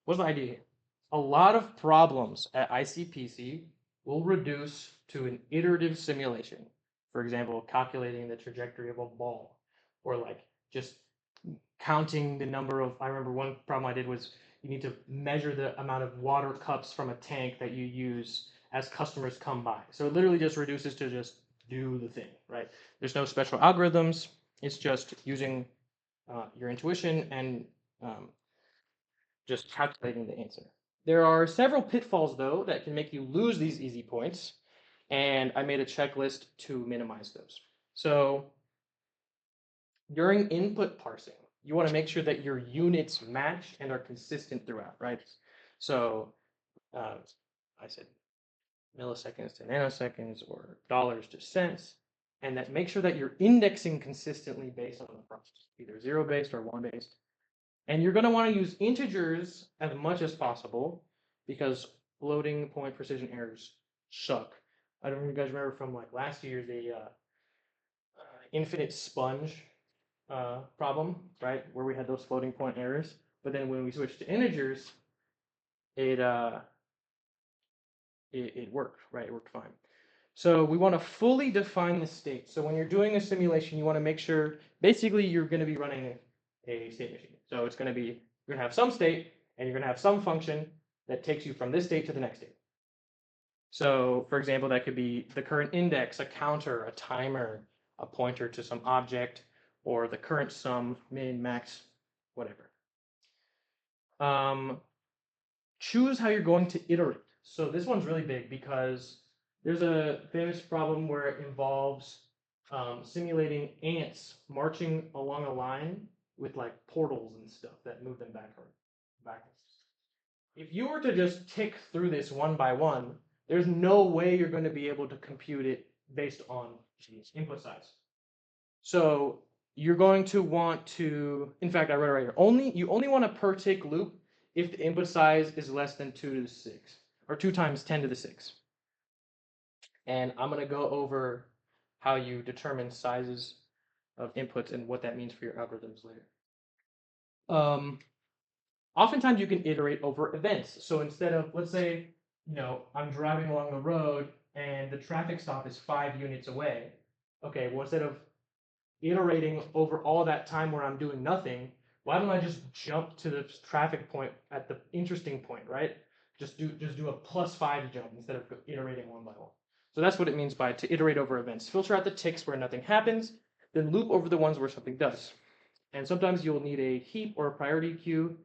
what's the idea here? A lot of problems at ICPC will reduce to an iterative simulation. For example, calculating the trajectory of a ball, or like just counting the number of, I remember one problem I did was you need to measure the amount of water cups from a tank that you use as customers come by. So it literally just reduces to just do the thing, right? There's no special algorithms. It's just using your intuition and um, just calculating the answer. There are several pitfalls, though, that can make you lose these easy points, and I made a checklist to minimize those. So during input parsing, you want to make sure that your units match and are consistent throughout, right? So I said milliseconds to nanoseconds or dollars to cents, and that make sure that you're indexing consistently based on the process, either zero based or one based. And you're going to want to use integers as much as possible because floating point precision errors suck. I don't know if you guys remember from like last year the infinite sponge problem, right, where we had those floating point errors. But then when we switched to integers, it it worked, right? It worked fine. So we want to fully define the state. So when you're doing a simulation, you want to make sure, basically, you're going to be running a state machine. So it's going to be, you're going to have some state, and you're going to have some function that takes you from this state to the next state. So for example, that could be the current index, a counter, a timer, a pointer to some object, or the current sum, min, max, whatever. Choose how you're going to iterate. So this one's really big because there's a famous problem where it involves simulating ants marching along a line with like portals and stuff that move them backwards. If you were to just tick through this one by one, there's no way you're going to be able to compute it based on input size. So you're going to want to, in fact, I wrote it right here. You only want a per tick loop if the input size is less than 2 to the 6, or 2 times 10 to the 6. And I'm going to go over how you determine sizes of inputs and what that means for your algorithms later. Oftentimes you can iterate over events. So instead of, let's say, I'm driving along the road and the traffic stop is 5 units away. Okay, well, instead of iterating over all that time where I'm doing nothing, why don't I just jump to the traffic point at the interesting point, right? Just do a +5 jump instead of iterating one by one. So that's what it means by to iterate over events. Filter out the ticks where nothing happens, then loop over the ones where something does. And sometimes you'll need a heap or a priority queue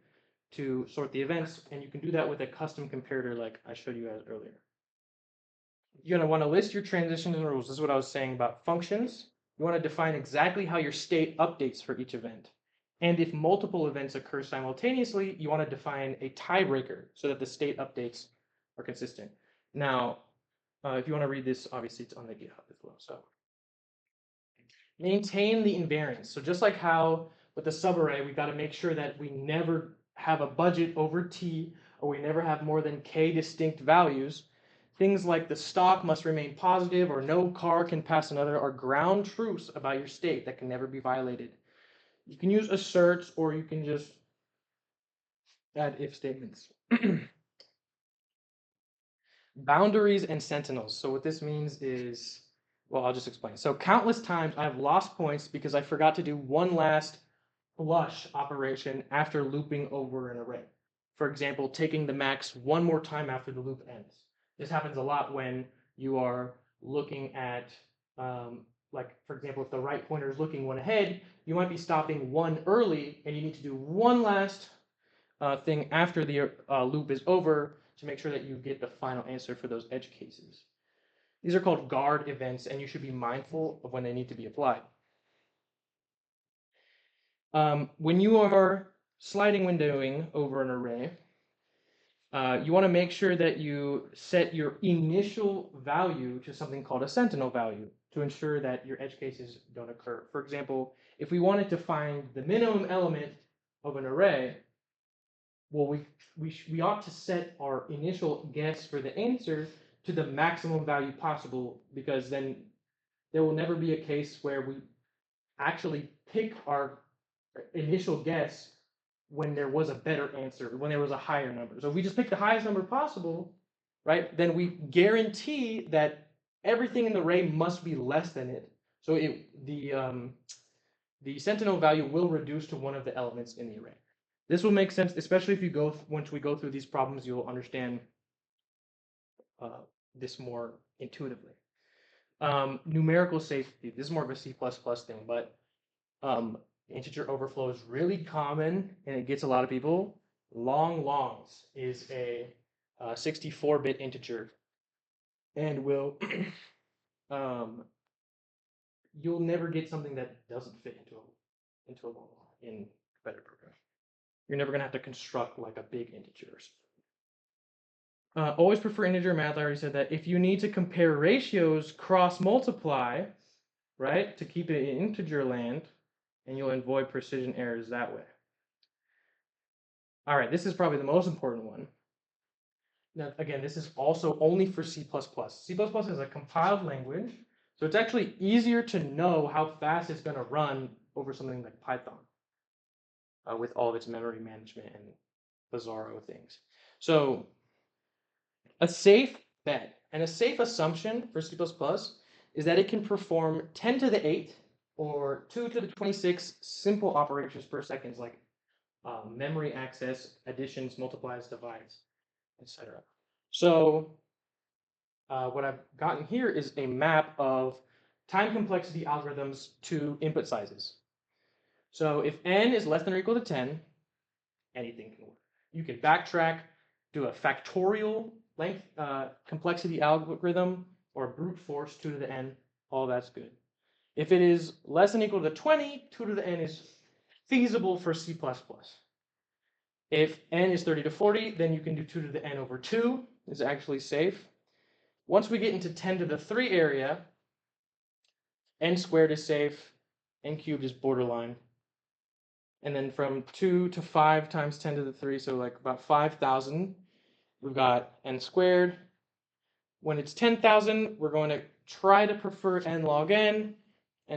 to sort the events, and you can do that with a custom comparator like I showed you guys earlier. You're going to want to list your transitions and rules. This is what I was saying about functions. You want to define exactly how your state updates for each event. And if multiple events occur simultaneously, you want to define a tiebreaker so that the state updates are consistent. Now, if you want to read this, obviously it's on the GitHub as well. So maintain the invariance. So just like how with the subarray, we got to make sure that we never have a budget over T, or we never have more than K distinct values. Things like the stock must remain positive or no car can pass another are ground truths about your state that can never be violated. You can use asserts or you can just add if statements. Boundaries and sentinels. So what this means is, well, I'll just explain. So countless times I've lost points because I forgot to do one last flush operation after looping over an array. For example, taking the max one more time after the loop ends. This happens a lot when you are looking at, like, for example, if the right pointer is looking one ahead, you might be stopping one early and you need to do one last thing after the loop is over to make sure that you get the final answer for those edge cases. These are called guard events, and you should be mindful of when they need to be applied. When you are sliding windowing over an array, you want to make sure that you set your initial value to something called a sentinel value to ensure that your edge cases don't occur. For example, if we wanted to find the minimum element of an array, well, we ought to set our initial guess for the answer to the maximum value possible, because then there will never be a case where we actually pick our initial guess when there was a better answer, when there was a higher number. So if we just pick the highest number possible, right, then we guarantee that everything in the array must be less than it. So the sentinel value will reduce to one of the elements in the array. This will make sense, especially if you once we go through these problems, you'll understand this more intuitively. Numerical safety, this is more of a C++ thing, but integer overflow is really common and it gets a lot of people. Long longs is a 64-bit integer and will you'll never get something that doesn't fit into a long long in better programming. You're never gonna have to construct like a big integer or something. Always prefer integer math. I already said that. If you need to compare ratios, cross multiply, right, to keep it in integer land, and you'll avoid precision errors that way. All right, this is probably the most important one. Now, again, this is also only for C++. C++ is a compiled language, so it's actually easier to know how fast it's going to run over something like Python with all of its memory management and bizarro things. So a safe bet and a safe assumption for C++ is that it can perform 10 to the 8 or 2 to the 26 simple operations per second, like memory access, additions, multiplies, divides, etc. So what I've gotten here is a map of time complexity algorithms to input sizes. So if n is less than or equal to 10, anything can work. You can backtrack, do a factorial length complexity algorithm, or brute force 2 to the n, all that's good. If it is less than or equal to 20, 2 to the n is feasible for C++. If n is 30 to 40, then you can do 2 to the n over 2 is actually safe. Once we get into 10 to the 3 area, n squared is safe, n cubed is borderline. And then from 2 to 5 times 10 to the 3, so like about 5,000, we've got n squared. When it's 10,000, we're going to try to prefer n log n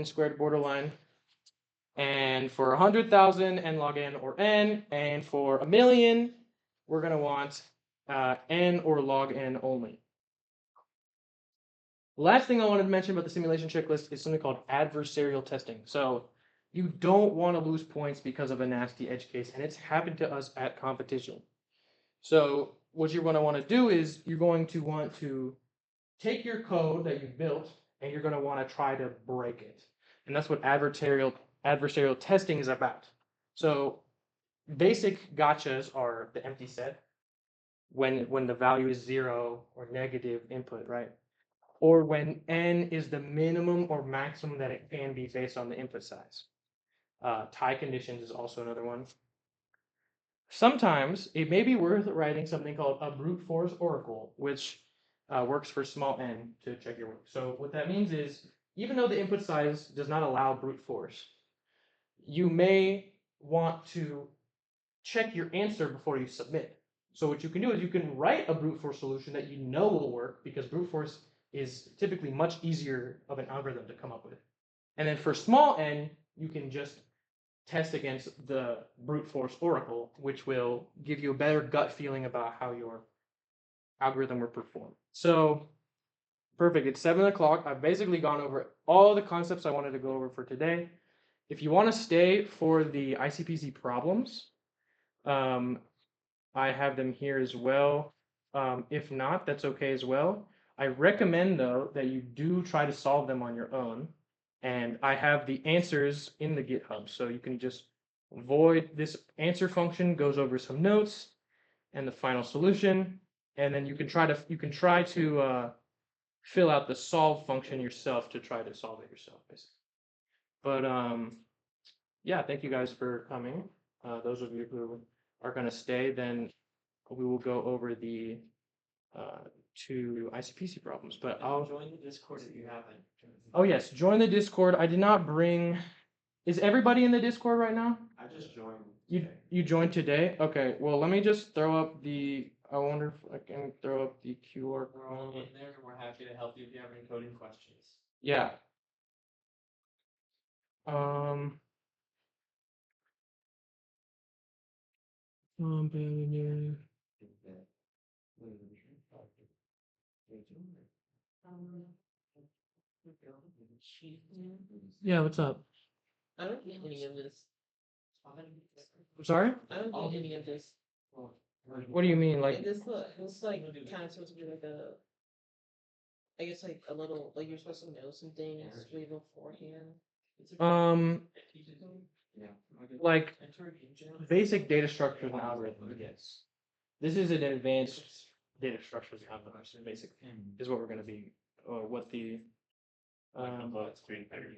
squared borderline. And for 100,000, n log n or n. And for 1,000,000, we're going to want n or log n only. The last thing I wanted to mention about the simulation checklist is something called adversarial testing. So you don't want to lose points because of a nasty edge case, and it's happened to us at competition. So what you're going to want to do is you're going to want to take your code that you built and you're going to want to try to break it. And that's what adversarial testing is about. So basic gotchas are the empty set when the value is 0 or negative input, right? Or when n is the minimum or maximum that it can be based on the input size. Tie conditions is also another one. Sometimes it may be worth writing something called a brute force oracle, which works for small n to check your work. So what that means is, even though the input size does not allow brute force, you may want to check your answer before you submit. So what you can do is you can write a brute force solution that you know will work, because brute force is typically much easier of an algorithm to come up with. And then for small n, you can just test against the brute force oracle, which will give you a better gut feeling about how your algorithm will perform. So perfect, it's 7 o'clock. I've basically gone over all the concepts I wanted to go over for today. If you want to stay for the ICPC problems, I have them here as well. If not, that's okay as well. I recommend, though, that you do try to solve them on your own. And I have the answers in the GitHub. So you can just void this answer function, goes over some notes and the final solution. And then you can try to fill out the solve function yourself to try to solve it yourself, basically. But yeah, thank you guys for coming. Those of you who are going to stay, then we will go over the two ICPC problems. But I'll join the Discord if you haven't. Oh yes, join the Discord. I did not bring. Is everybody in the Discord right now? I just joined. You joined today? Okay. Well, let me just throw up the. I wonder if I can throw up the QR We're all code. in there, and we're happy to help you if you have any coding questions. Yeah. Um. Yeah. What's up? I don't get any of this. I'm sorry. I don't get any of this. What do you mean? Like. This like kind of supposed to be like a. I guess like a little like you're supposed to know some things way beforehand. Um. like basic data structures and algorithms, yes. This is an advanced data structures and algorithms, basically, is what we're going to be, or what the, Above 330.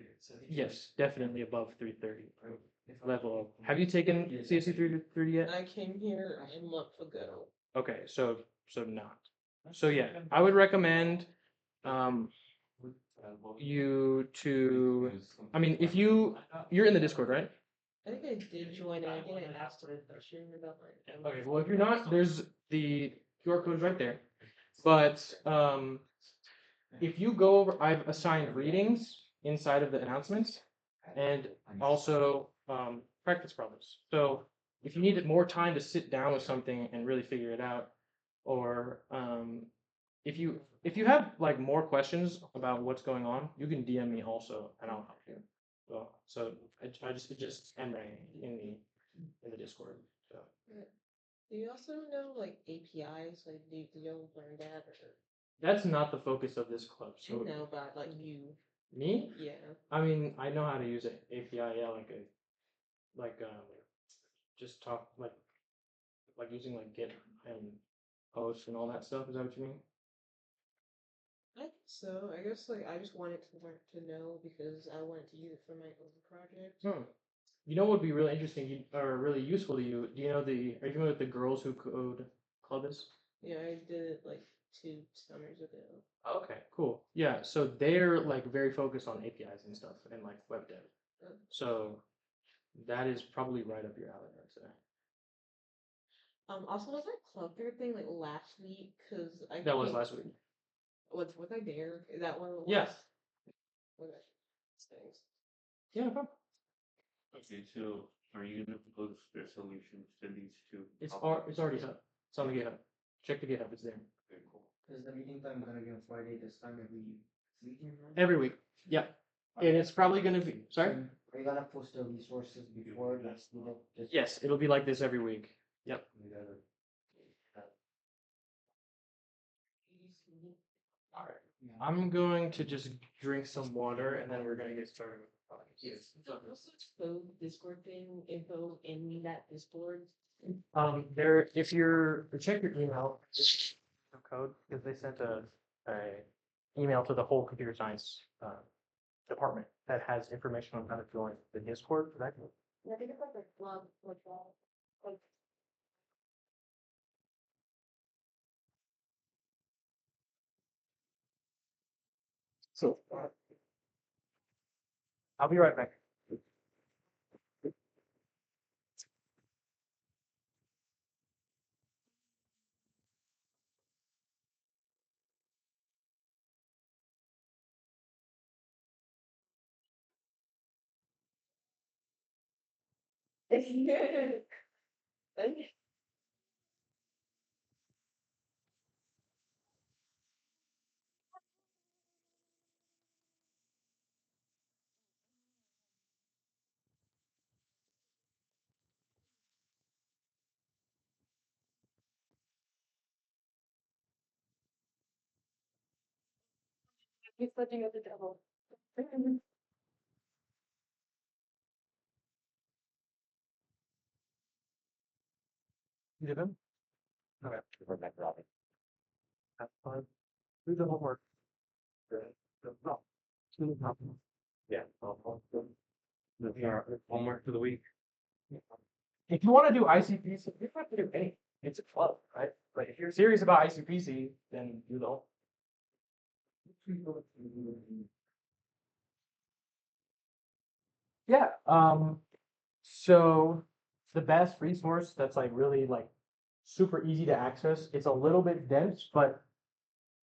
yes, definitely above 330 level. Have you taken CSC 330 yet? I came here a month ago. Okay, so not. So yeah, I would recommend you to, I mean, if you're in the Discord, right? I think I did join and I think I asked him a question about my. Okay, well, if you're not, there's the QR code right there. But if you go over, I've assigned readings inside of the announcements and also practice problems. So if you needed more time to sit down with something and really figure it out, or if you have like more questions about what's going on, you can DM me also, and I'll help you. So I just am in the Discord. So Do you also know like APIs? Like, do you learn that or? that's not the focus of this club. I So know about like you. me, Yeah. I mean, I know how to use an API. Yeah, like just talk like using like Git and post and all that stuff. Is that what you mean? I think so. I guess like I just wanted to learn to know because I wanted to use it for my own project. Hmm. You know what would be really interesting or really useful to you? Do you know are you familiar with the Girls Who Code club is? Yeah, I did it like 2 summers ago. Okay, cool. Yeah, so they're like very focused on APIs and stuff and like web dev. So that is probably right up your alley, I'd say. Also was that club fair thing like last week? Cause I That was can't- last week. Was I there? Is that one? Yeah. Okay. Thanks. Yeah, no problem. Okay, so are you gonna post the solutions to these two? It's already up. It's on the GitHub. Check the GitHub. It's there. Okay, cool. Is the meeting time gonna be on Friday this time every week? Every week. Yeah. And it's probably gonna be. Sorry. Are you gonna post the resources before this? Just Yes, it'll be like this every week. Yep. All right. I'm going to just drink some water and then we're gonna get started with the podcast. Yes. Also expose Discord thing info in that Discord. There, if you're check your email code because they sent a email to the whole computer science department that has information on how to join the Discord. Right? Yeah, I think it's like a blog like that. Like So I'll be right back. he's touching up the devil. You did them? Okay. We're back, Robin. That's fine. Do the homework. No. Yeah. Homework for the week. If you want to do ICPC, you don't have to do anything. It's a club, right? But if you're serious about ICPC, then do the whole. Yeah. So the best resource that's like really like super easy to access. It's a little bit dense, but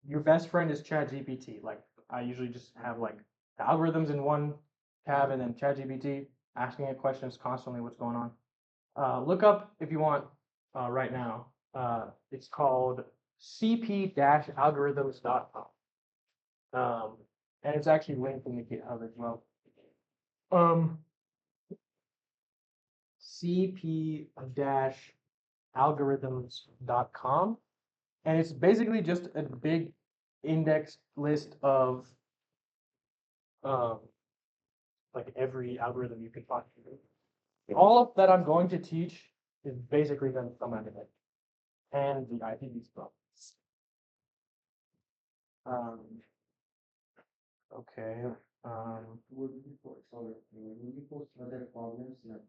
your best friend is ChatGPT. Like I usually just have like the algorithms in one tab and then ChatGPT asking it questions constantly. What's going on? Look up if you want right now. It's called cp-algorithms.com. And it's actually linked in the GitHub as well. cp-algorithms.com. And it's basically just a big index list of like every algorithm you can possibly do. all that I'm going to teach is basically going to come out of it, and the IPV's problems. Okay. Would you post, sorry, would you post other problems like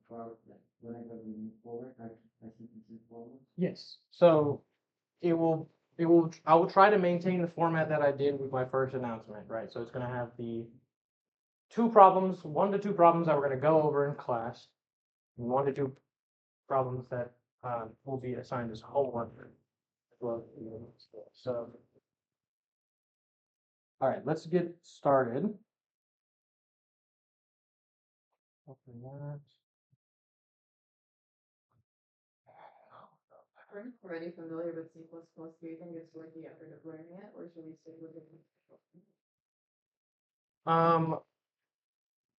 whenever we move forward, like ICPC problems? Yes. So it will I will try to maintain the format that I did with my first announcement, right? So it's going to have the 1 to 2 problems that we're going to go over in class, and 1 to 2 problems that will be assigned as homework as well as the school. So, all right, let's get started. Open that. Are you already familiar with C++? Do you think it's worth the effort of learning it, or should we stick with it?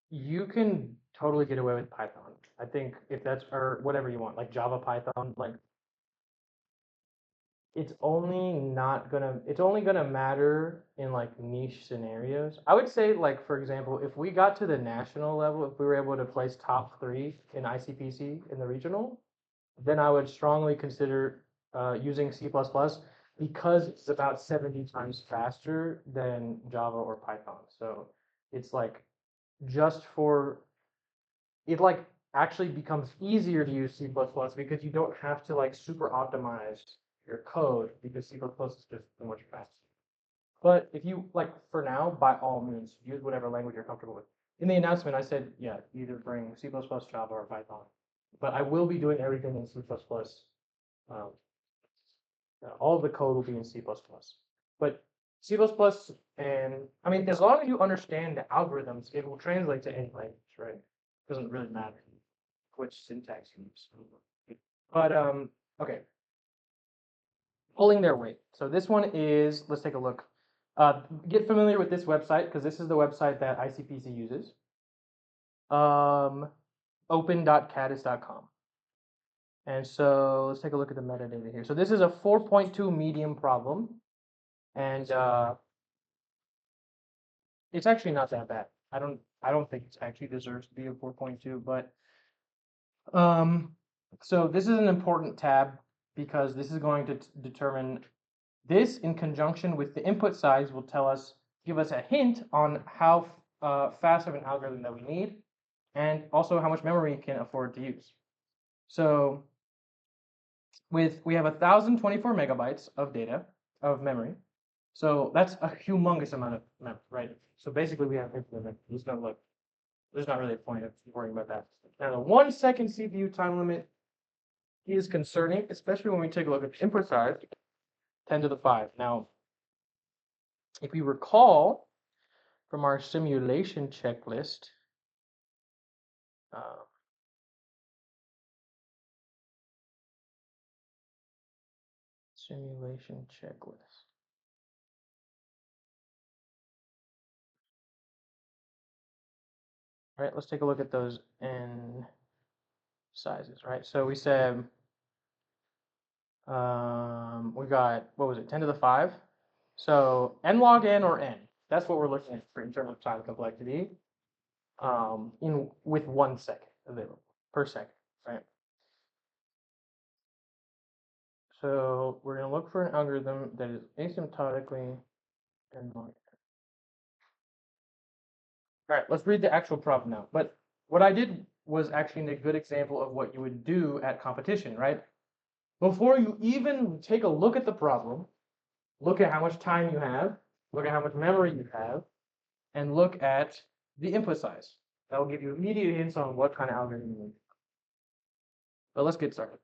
You can totally get away with Python. I think if that's or whatever you want, like Java, Python, like it's only gonna matter in like niche scenarios. I would say like for example, if we got to the national level, if we were able to place top 3 in ICPC in the regional, then I would strongly consider using C++ because it's about 70 times faster than Java or Python. So it's like just for it like actually becomes easier to use C++ because you don't have to like super optimize your code because C++ is just so much faster. But if you like for now, by all means, use whatever language you're comfortable with. In the announcement, I said, yeah, either bring C++, Java, or Python. But I will be doing everything in C++. Um, all of the code will be in C++. But C++ and I mean, as long as you understand the algorithms, it will translate to any language, right? It doesn't really matter which syntax you use. But okay, pulling their weight. So this one is, let's take a look. Get familiar with this website because this is the website that ICPC uses. Open.caddis.com. And so let's take a look at the metadata here. So this is a 4.2 medium problem, and it's actually not that bad. I don't think it actually deserves to be a 4.2, but so this is an important tab because this is going to determine this in conjunction with the input size will give us a hint on how fast of an algorithm that we need and also how much memory we can afford to use. So we have 1,024 megabytes of data of memory. So that's a humongous amount of memory, right? So basically we have infinite memory. There's not really a point of worrying about that. Now the 1 second CPU time limit is concerning, especially when we take a look at the input size, 10 to the 5. Now, if you recall from our simulation checklist, simulation checklist. All right, let's take a look at those n sizes, right? So we said we got, what was it, 10 to the 5? So n log n or n, that's what we're looking at for in terms of time complexity with 1 second available per second, right? So we're going to look for an algorithm that is asymptotically n log n. All right, let's read the actual problem now. But what I did was actually a good example of what you would do at competition, right? Before you even take a look at the problem, look at how much time you have, look at how much memory you have, and look at the input size. That will give you immediate hints on what kind of algorithm you need. But let's get started.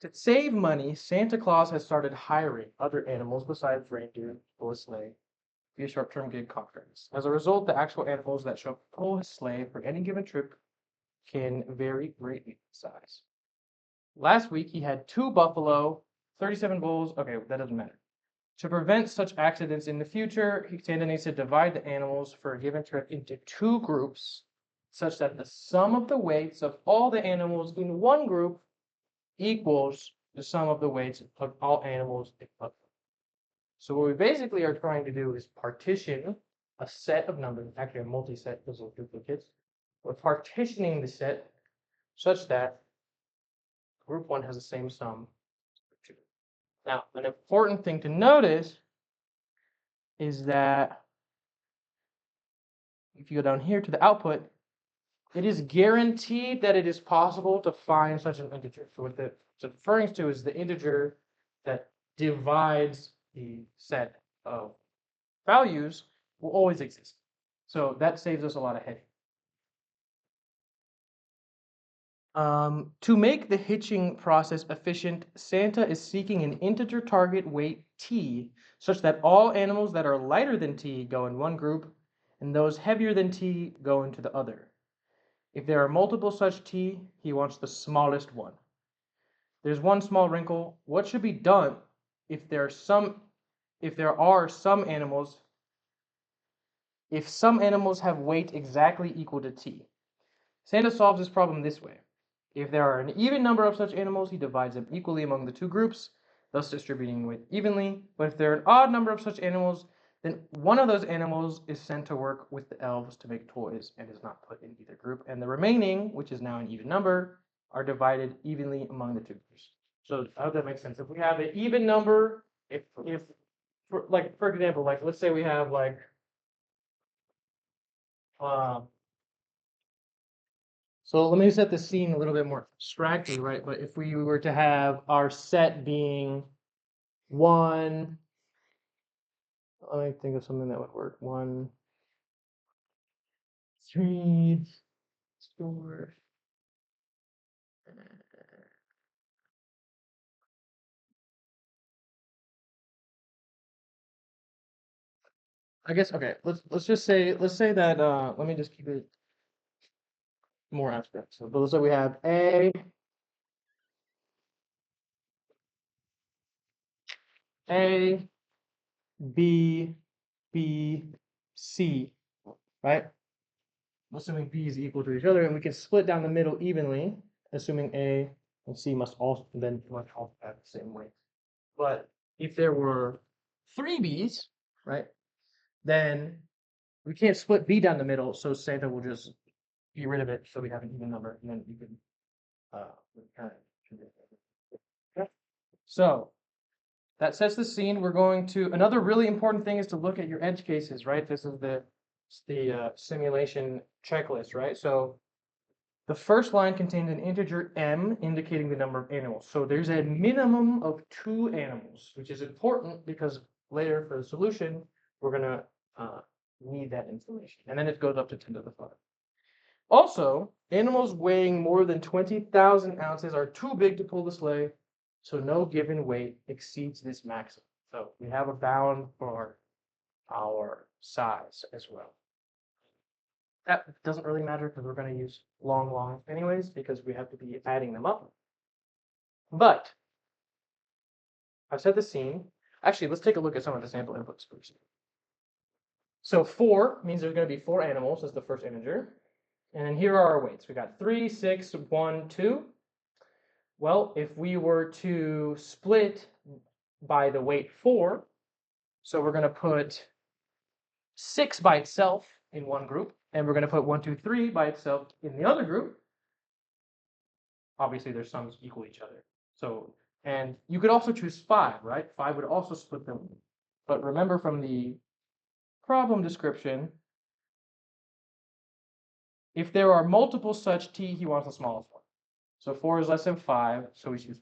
To save money, Santa Claus has started hiring other animals besides reindeer to pull his sleigh via short-term gig contracts. As a result, the actual animals that show up to pull his sleigh for any given trip can vary greatly in size. Last week, he had 2 buffalo, 37 bulls. Okay, that doesn't matter. To prevent such accidents in the future, Santa needs to divide the animals for a given trip into 2 groups, such that the sum of the weights of all the animals in one group equals the sum of the weights of all animals in other. So what we basically are trying to do is partition a set of numbers, actually a multi-set because of duplicates, with of partitioning the set such that group 1 has the same sum as group 2. Now, an important thing to notice is that if you go down here to the output, it is guaranteed that it is possible to find such an integer. So what it's referring to is the integer that divides the set of values will always exist. So that saves us a lot of headache. To make the hitching process efficient, Santa is seeking an integer target weight t, such that all animals that are lighter than t go in one group, and those heavier than t go into the other. If there are multiple such t, he wants the smallest one. There's one small wrinkle. What should be done if there are some animals have weight exactly equal to t? Santa solves this problem this way. If there are an even number of such animals, he divides them equally among the two groups, thus distributing weight evenly. But if there are an odd number of such animals, then one of those animals is sent to work with the elves to make toys and is not put in either group. And the remaining, which is now an even number, are divided evenly among the two groups. So I hope that makes sense. If we have an even number, for example, like let's say we have like so let me set the scene a little bit more abstractly, right? But if we were to have our set being 1, let me think of something that would work. 1, 3, 4. I guess okay. Let's say that let me just keep it more abstract. So let's say we have A, B, B, C, right? Assuming B is equal to each other, and we can split down the middle evenly, assuming A and C must also have the same weight. But if there were 3 B's, right, then we can't split B down the middle, so Santa will just get rid of it so we have an even number, and then you can return it. Okay. So that sets the scene. We're going to, another really important thing is to look at your edge cases, right? This is the simulation checklist, right? So the first line contains an integer m indicating the number of animals. So there's a minimum of 2 animals, which is important because later for the solution, we're going to need that information. And then it goes up to 10 to the 5. Also, animals weighing more than 20,000 ounces are too big to pull the sleigh, so no given weight exceeds this maximum. So we have a bound for our size as well. That doesn't really matter because we're going to use long anyways because we have to be adding them up. But I've set the scene. Actually, let's take a look at some of the sample inputs first. So 4 means there's going to be 4 animals as the first integer. And then here are our weights. We got 3, 6, 1, 2. Well, if we were to split by the weight 4, so we're going to put 6 by itself in one group, and we're going to put 1, 2, 3 by itself in the other group. Obviously, their sums equal each other. So, and you could also choose 5, right? 5 would also split them. But remember from the problem description, if there are multiple such t, he wants the smallest one. So 4 is less than 5, so we choose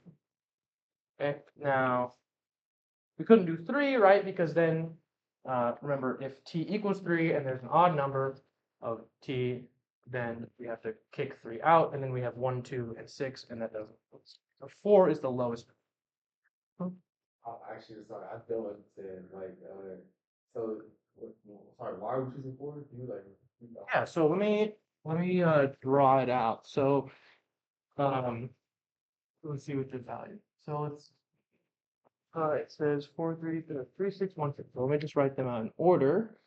4. Okay, now we couldn't do 3, right? Because then, remember, if t equals 3 and there's an odd number of t, then we have to kick 3 out, and then we have 1, 2, and 6, and that doesn't. So 4 is the lowest. Actually, sorry, I don't understand. Like, so, sorry, why are we choosing 4? Do you like? Yeah. So let me draw it out. So, let's see what the value. So it's it says 4, 3, 3, 6, 1, 6. So let me just write them out in order.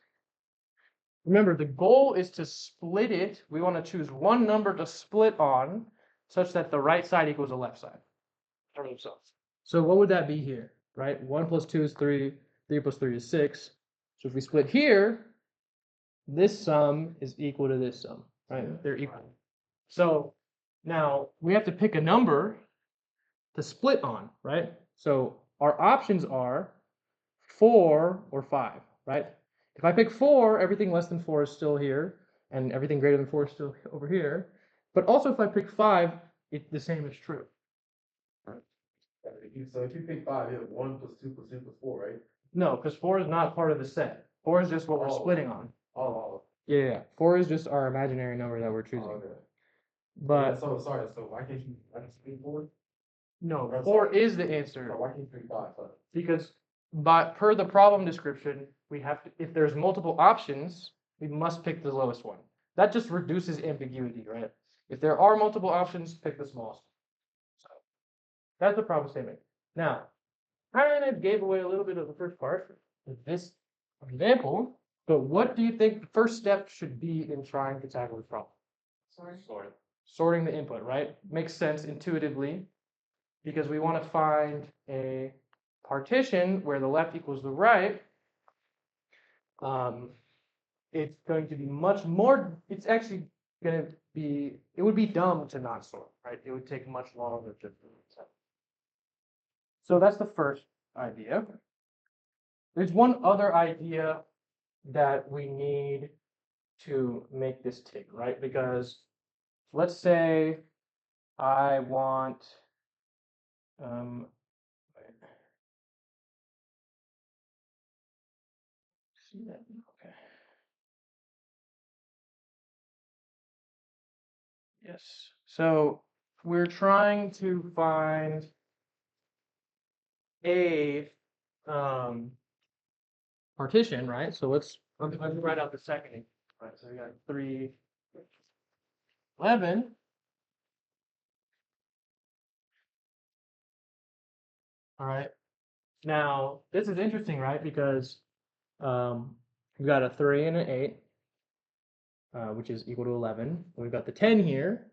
Remember, the goal is to split it. We want to choose one number to split on such that the right side equals the left side. So what would that be here, right? 1 plus 2 is 3, 3 plus 3 is 6. So if we split here, this sum is equal to this sum. right? They're equal. So now we have to pick a number to split on, right? So our options are 4 or 5, right? If I pick 4, everything less than 4 is still here, and everything greater than 4 is still over here. But also if I pick 5, the same is true. So if you pick 5, you have 1 plus 2 plus 2 plus 4, right? No, because 4 is not part of the set. 4 is just what we're Oh. splitting on. Oh, Yeah, 4 is just our imaginary number that we're choosing. okay. But so sorry, so why can't you pick 4? no, Or 4 sorry. is the answer. Or why can't you pick 5? Sorry. Because per the problem description, we have to, if there's multiple options, we must pick the lowest one. That just reduces ambiguity, right? If there are multiple options, pick the smallest. So that's the problem statement. Now, I kind of gave away a little bit of the first part with this example, but what do you think the first step should be in trying to tackle this problem? Sorting the input, right? Makes sense intuitively because we want to find a partition where the left equals the right. It's going to be much more, it's actually going to be, it would be dumb to not sort, right? It would take much longer to do it. So that's the first idea. There's one other idea that we need to make this tick, right? Because let's say I want, see that? Okay. Yes. So we're trying to find a partition, right? So let's write out the second. Right. So we got 3, 11. All right. Now this is interesting, right? Because we've got a 3 and an 8, which is equal to 11. We've got the 10 here.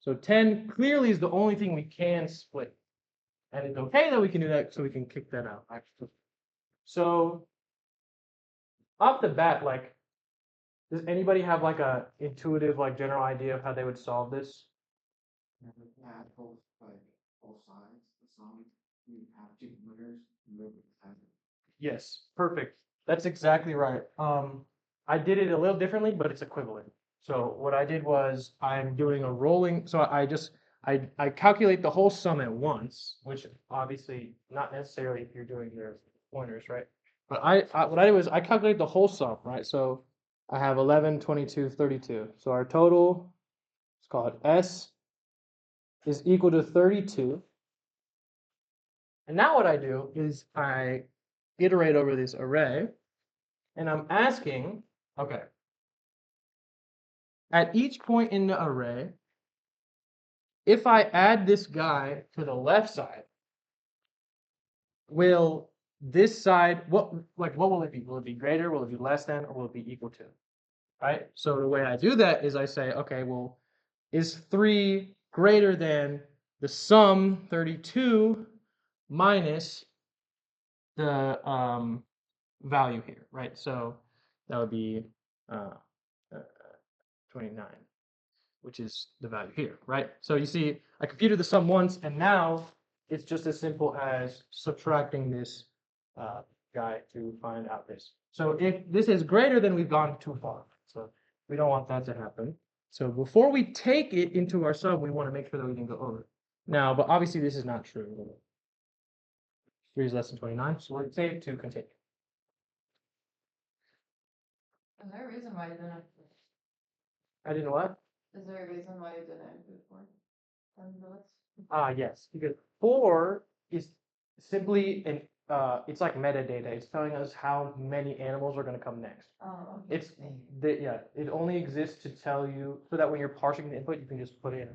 So 10 clearly is the only thing we can split. And it's okay that we can do that, so we can kick that out. Actually. So off the bat, like, does anybody have like a intuitive, like, general idea of how they would solve this? Add both sides, the sum, you have two winners, Yes, perfect. That's exactly right. I did it a little differently, but it's equivalent. So what I did was I'm doing a rolling. So I calculate the whole sum at once, which obviously not necessarily if you're doing your pointers, right? But what I did was I calculate the whole sum, right? So I have 11, 22, 32. So our total, let's call it S, is equal to 32. And now what I do is I iterate over this array, and I'm asking, okay, at each point in the array, if I add this guy to the left side, will this side, what will it be? Will it be greater? Will it be less than? Or will it be equal to? Right? So the way I do that is I say, okay, well, is 3 greater than the sum 32 minus the value here, right? So that would be uh, 29, which is the value here, right? So you see, I computed the sum once, and now it's just as simple as subtracting this guy to find out this. So if this is greater, then we've gone too far. So we don't want that to happen. So before we take it into our sum, we want to make sure that we can go over. Now, but obviously this is not true. 3 is less than 29, so we're safe to continue. Is there a reason why you didn't include? I didn't what? Is there a reason why you didn't include 4 on the list? Yes, because 4 is simply an it's like metadata. It's telling us how many animals are going to come next. Oh, okay. It's it only exists to tell you so that when you're parsing the input, you can just put in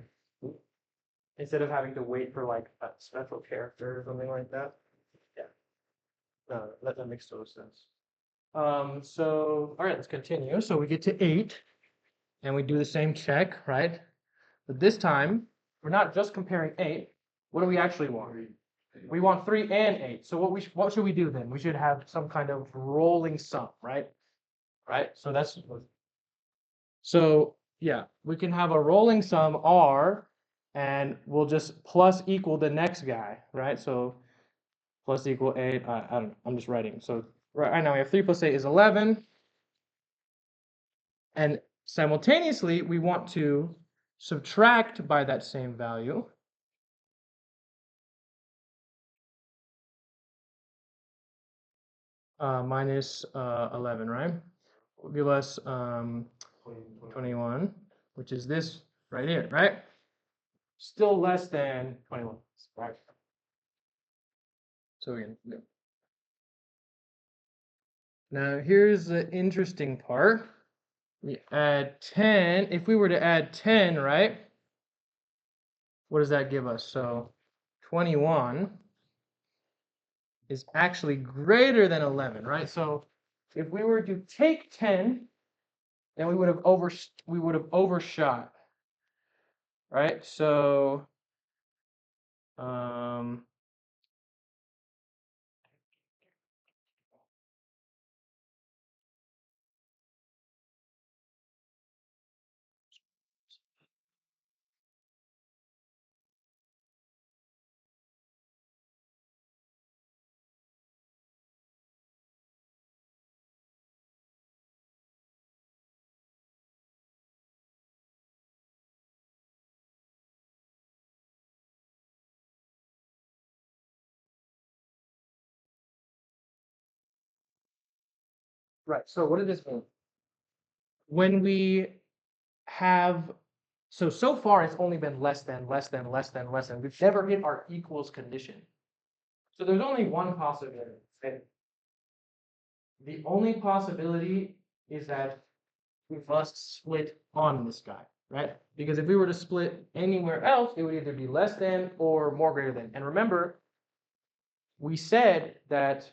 instead of having to wait for like a special character or something like that. Yeah, that makes total sense. So all right, let's continue. So we get to 8, and we do the same check, right? But this time we're not just comparing 8. What do we actually want? We want 3 and 8. So what should we do then? We should have some kind of rolling sum, right? Right. So yeah, we can have a rolling sum R, and we'll just plus equal the next guy, right? So plus equal 8, I don't know, I'm just writing. So right now we have 3 plus 8 is 11. And simultaneously, we want to subtract by that same value minus 11, right? Will give us 21, which is this right here, right? Still less than 21, right? So again, yeah. Now here's the interesting part. We add 10. If we were to add 10, right? What does that give us? So 21 is actually greater than 11, right? So if we were to take 10, then we would have overshot, right? So right. So what does this mean? When we have so far it's only been less than, less than, less than, less than. We've never hit our equals condition. So there's only one possibility. Right? The only possibility is that we must split on this guy, right? Because if we were to split anywhere else, it would either be less than or more greater than. And remember, we said that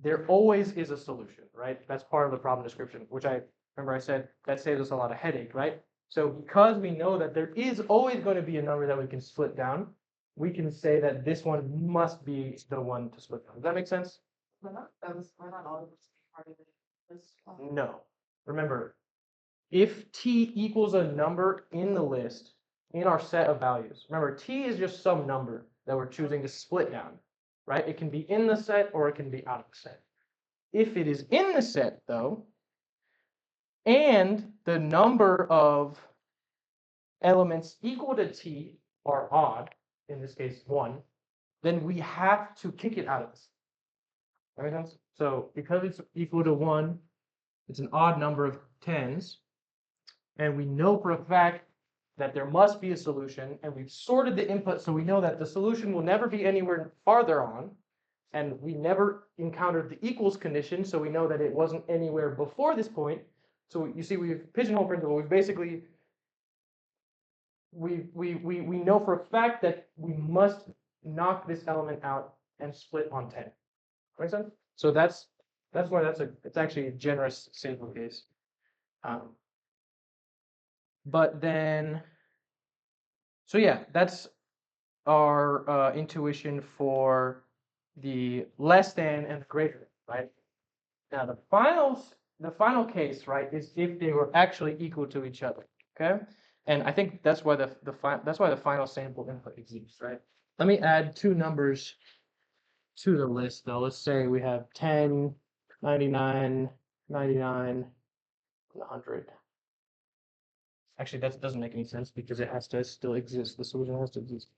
there always is a solution, right? That's part of the problem description, which I remember I said that saves us a lot of headache, right? So because we know that there is always going to be a number that we can split down, we can say that this one must be the one to split down. Does that make sense? We're not all of this part of this. No. Remember, if t equals a number in the list, in our set of values, remember t is just some number that we're choosing to split down, right? It can be in the set or it can be out of the set. If it is in the set, though, and the number of elements equal to t are odd, in this case 1, then we have to kick it out of this. That make sense? So because it's equal to 1, it's an odd number of tens, and we know for a fact that there must be a solution, and we've sorted the input so we know that the solution will never be anywhere farther on, and we never encountered the equals condition, so we know that it wasn't anywhere before this point. So you see, we've pigeonhole principle. We've basically we know for a fact that we must knock this element out and split on 10. Make sense? So that's why it's actually a generous sample case. But then, so yeah, that's our intuition for the less than and the greater, right? Now the final case, right, is if they were actually equal to each other. Okay, and I think that's why the final sample input exists, right? Let me add two numbers to the list though. Let's say we have 10, 99, 99, 100. Actually, that doesn't make any sense because it has to still exist. The solution has to exist.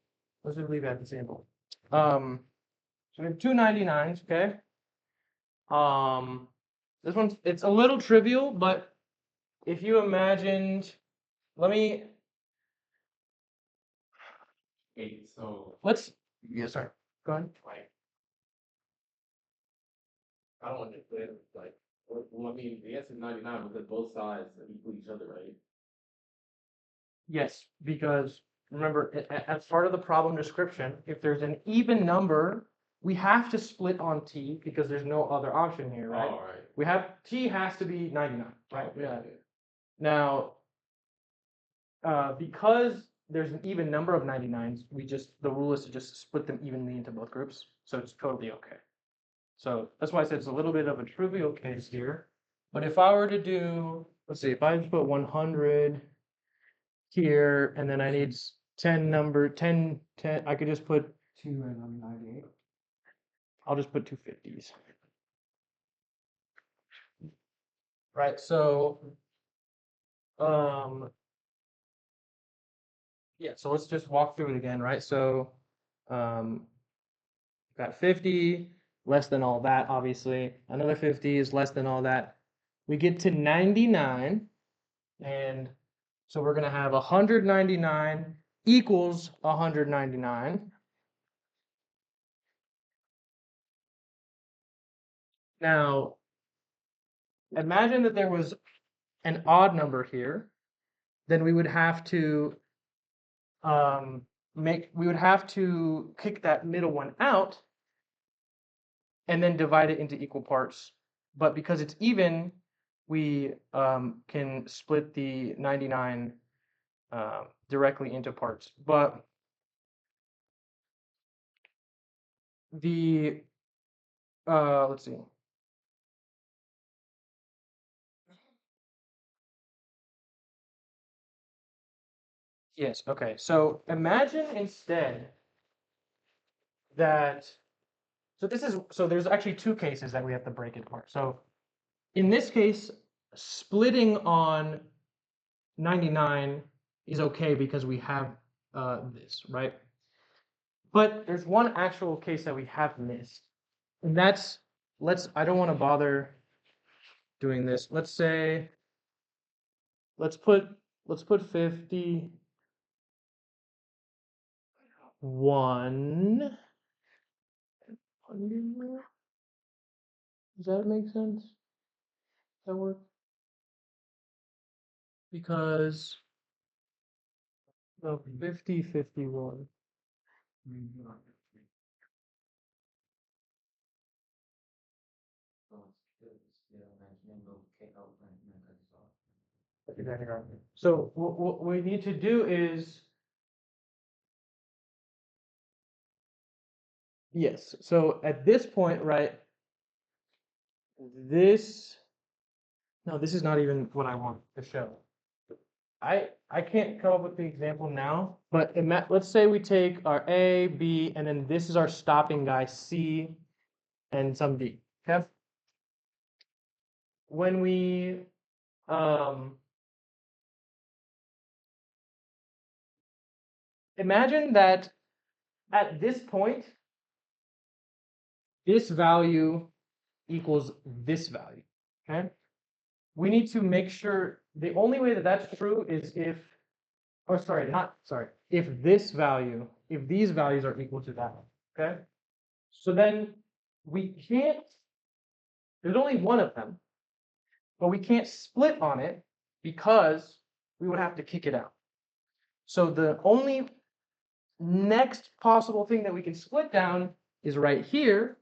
Let's just leave it at the sample. So we have two 99s, okay? This one's, it's a little trivial, but if you imagined, yeah, sorry, go ahead. Like, I don't understand, like, well, I mean, the answer is 99 because both sides equal each other, right? Yes, because remember, as part of the problem description, if there's an even number, we have to split on t because there's no other option here, right? All right. We have t has to be 99, right? Okay, Yeah. okay. Now, because there's an even number of 99s, the rule is to just split them evenly into both groups, so it's totally okay. So that's why I said it's a little bit of a trivial case here. But if I were to do, let's see, if I just put 100 here, and then I need 10 number, 10, 10, I could just put, 2 and 98. I'll just put 250s. Right, so, yeah, so let's just walk through it again, right? So, got 50, less than all that, obviously. Another 50 is less than all that. We get to 99, and so we're gonna have 199 equals 199. Now, imagine that there was an odd number here, then we would have to we would have to kick that middle one out and then divide it into equal parts. But because it's even, we can split the 99 directly into parts. But the let's see. Yes, okay. So imagine instead that, so there's actually two cases that we have to break it apart. So in this case, splitting on 99 is okay because we have this, right? But there's one actual case that we have missed. And that's, I don't want to bother doing this. Let's say, let's put 51. Does that make sense? Does that work? Because of 50, 51. Exactly right. So what we need to do is, yes. So at this point, right, this, no, this is not even what I want to show. I can't come up with the example now, but let's say we take our A, B, and then this is our stopping guy, C, and some D. Okay. When we imagine that at this point, this value equals this value. Okay. We need to make sure the only way that that's true is if, or sorry, not sorry, if this value, if these values are equal to that. Okay. So then we can't, there's only one of them, but we can't split on it because we would have to kick it out. So the only next possible thing that we can split down is right here,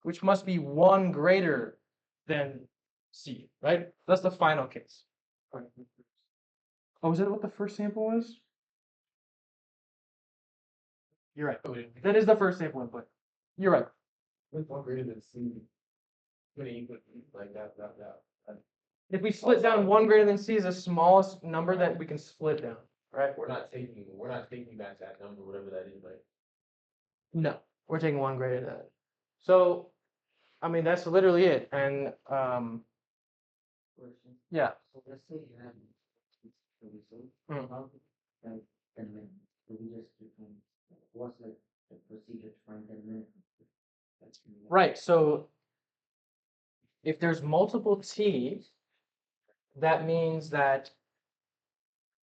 which must be 1 greater than C, right? That's the final case. Oh, is that what the first sample was? You're right. That is the first sample input. You're right. With 1 greater than C. When you put like that. If we split down 1 greater than C is the smallest number that we can split down, right? We're not taking back that number, whatever that is, like. No, we're taking 1 greater than that. So, I mean, that's literally it. And Question. yeah. So let's say you have the result. Mm. How like 10 minutes? So we just what's like the procedure to find 10 minutes? Right. So if there's multiple t, that means that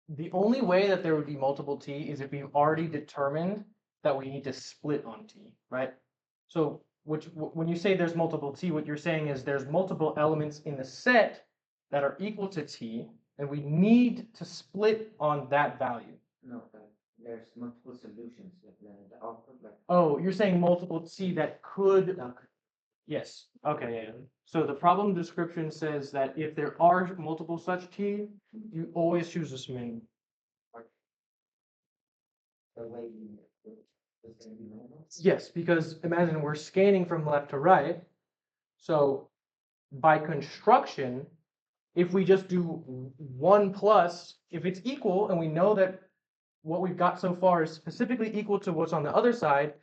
the only way that there would be multiple t is if we've already determined that we need to split on t, right? So when you say there's multiple t, what you're saying is there's multiple elements in the set that are equal to t, and we need to split on that value. No, there's multiple solutions. Like the output, like Oh, you're saying multiple t that could. Yes. Okay. Yeah. So the problem description says that if there are multiple such t, you always choose this min. the way you it's gonna be normal. Yes, because imagine we're scanning from left to right. So by construction, if we just do 1 plus, if it's equal and we know that what we've got so far is specifically equal to what's on the other side,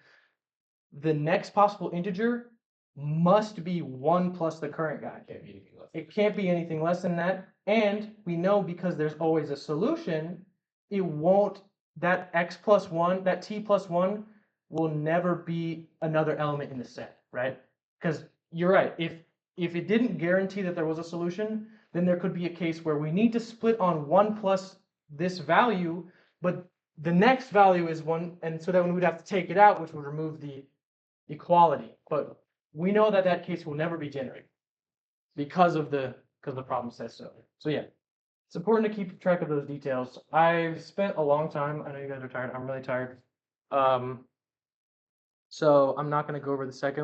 the next possible integer must be 1 plus the current guy. Can't be anything less. It can't be anything less than that. And we know because there's always a solution, it won't, that x plus 1, that t plus 1 will never be another element in the set, right? Because you're right, if it didn't guarantee that there was a solution, then there could be a case where we need to split on 1 plus this value, but the next value is 1, and so then we'd have to take it out, which would remove the equality. But we know that that case will never be generated because the problem says so. So yeah, it's important to keep track of those details. I've spent a long time. I know you guys are tired. I'm really tired. So I'm not going to go over the second one.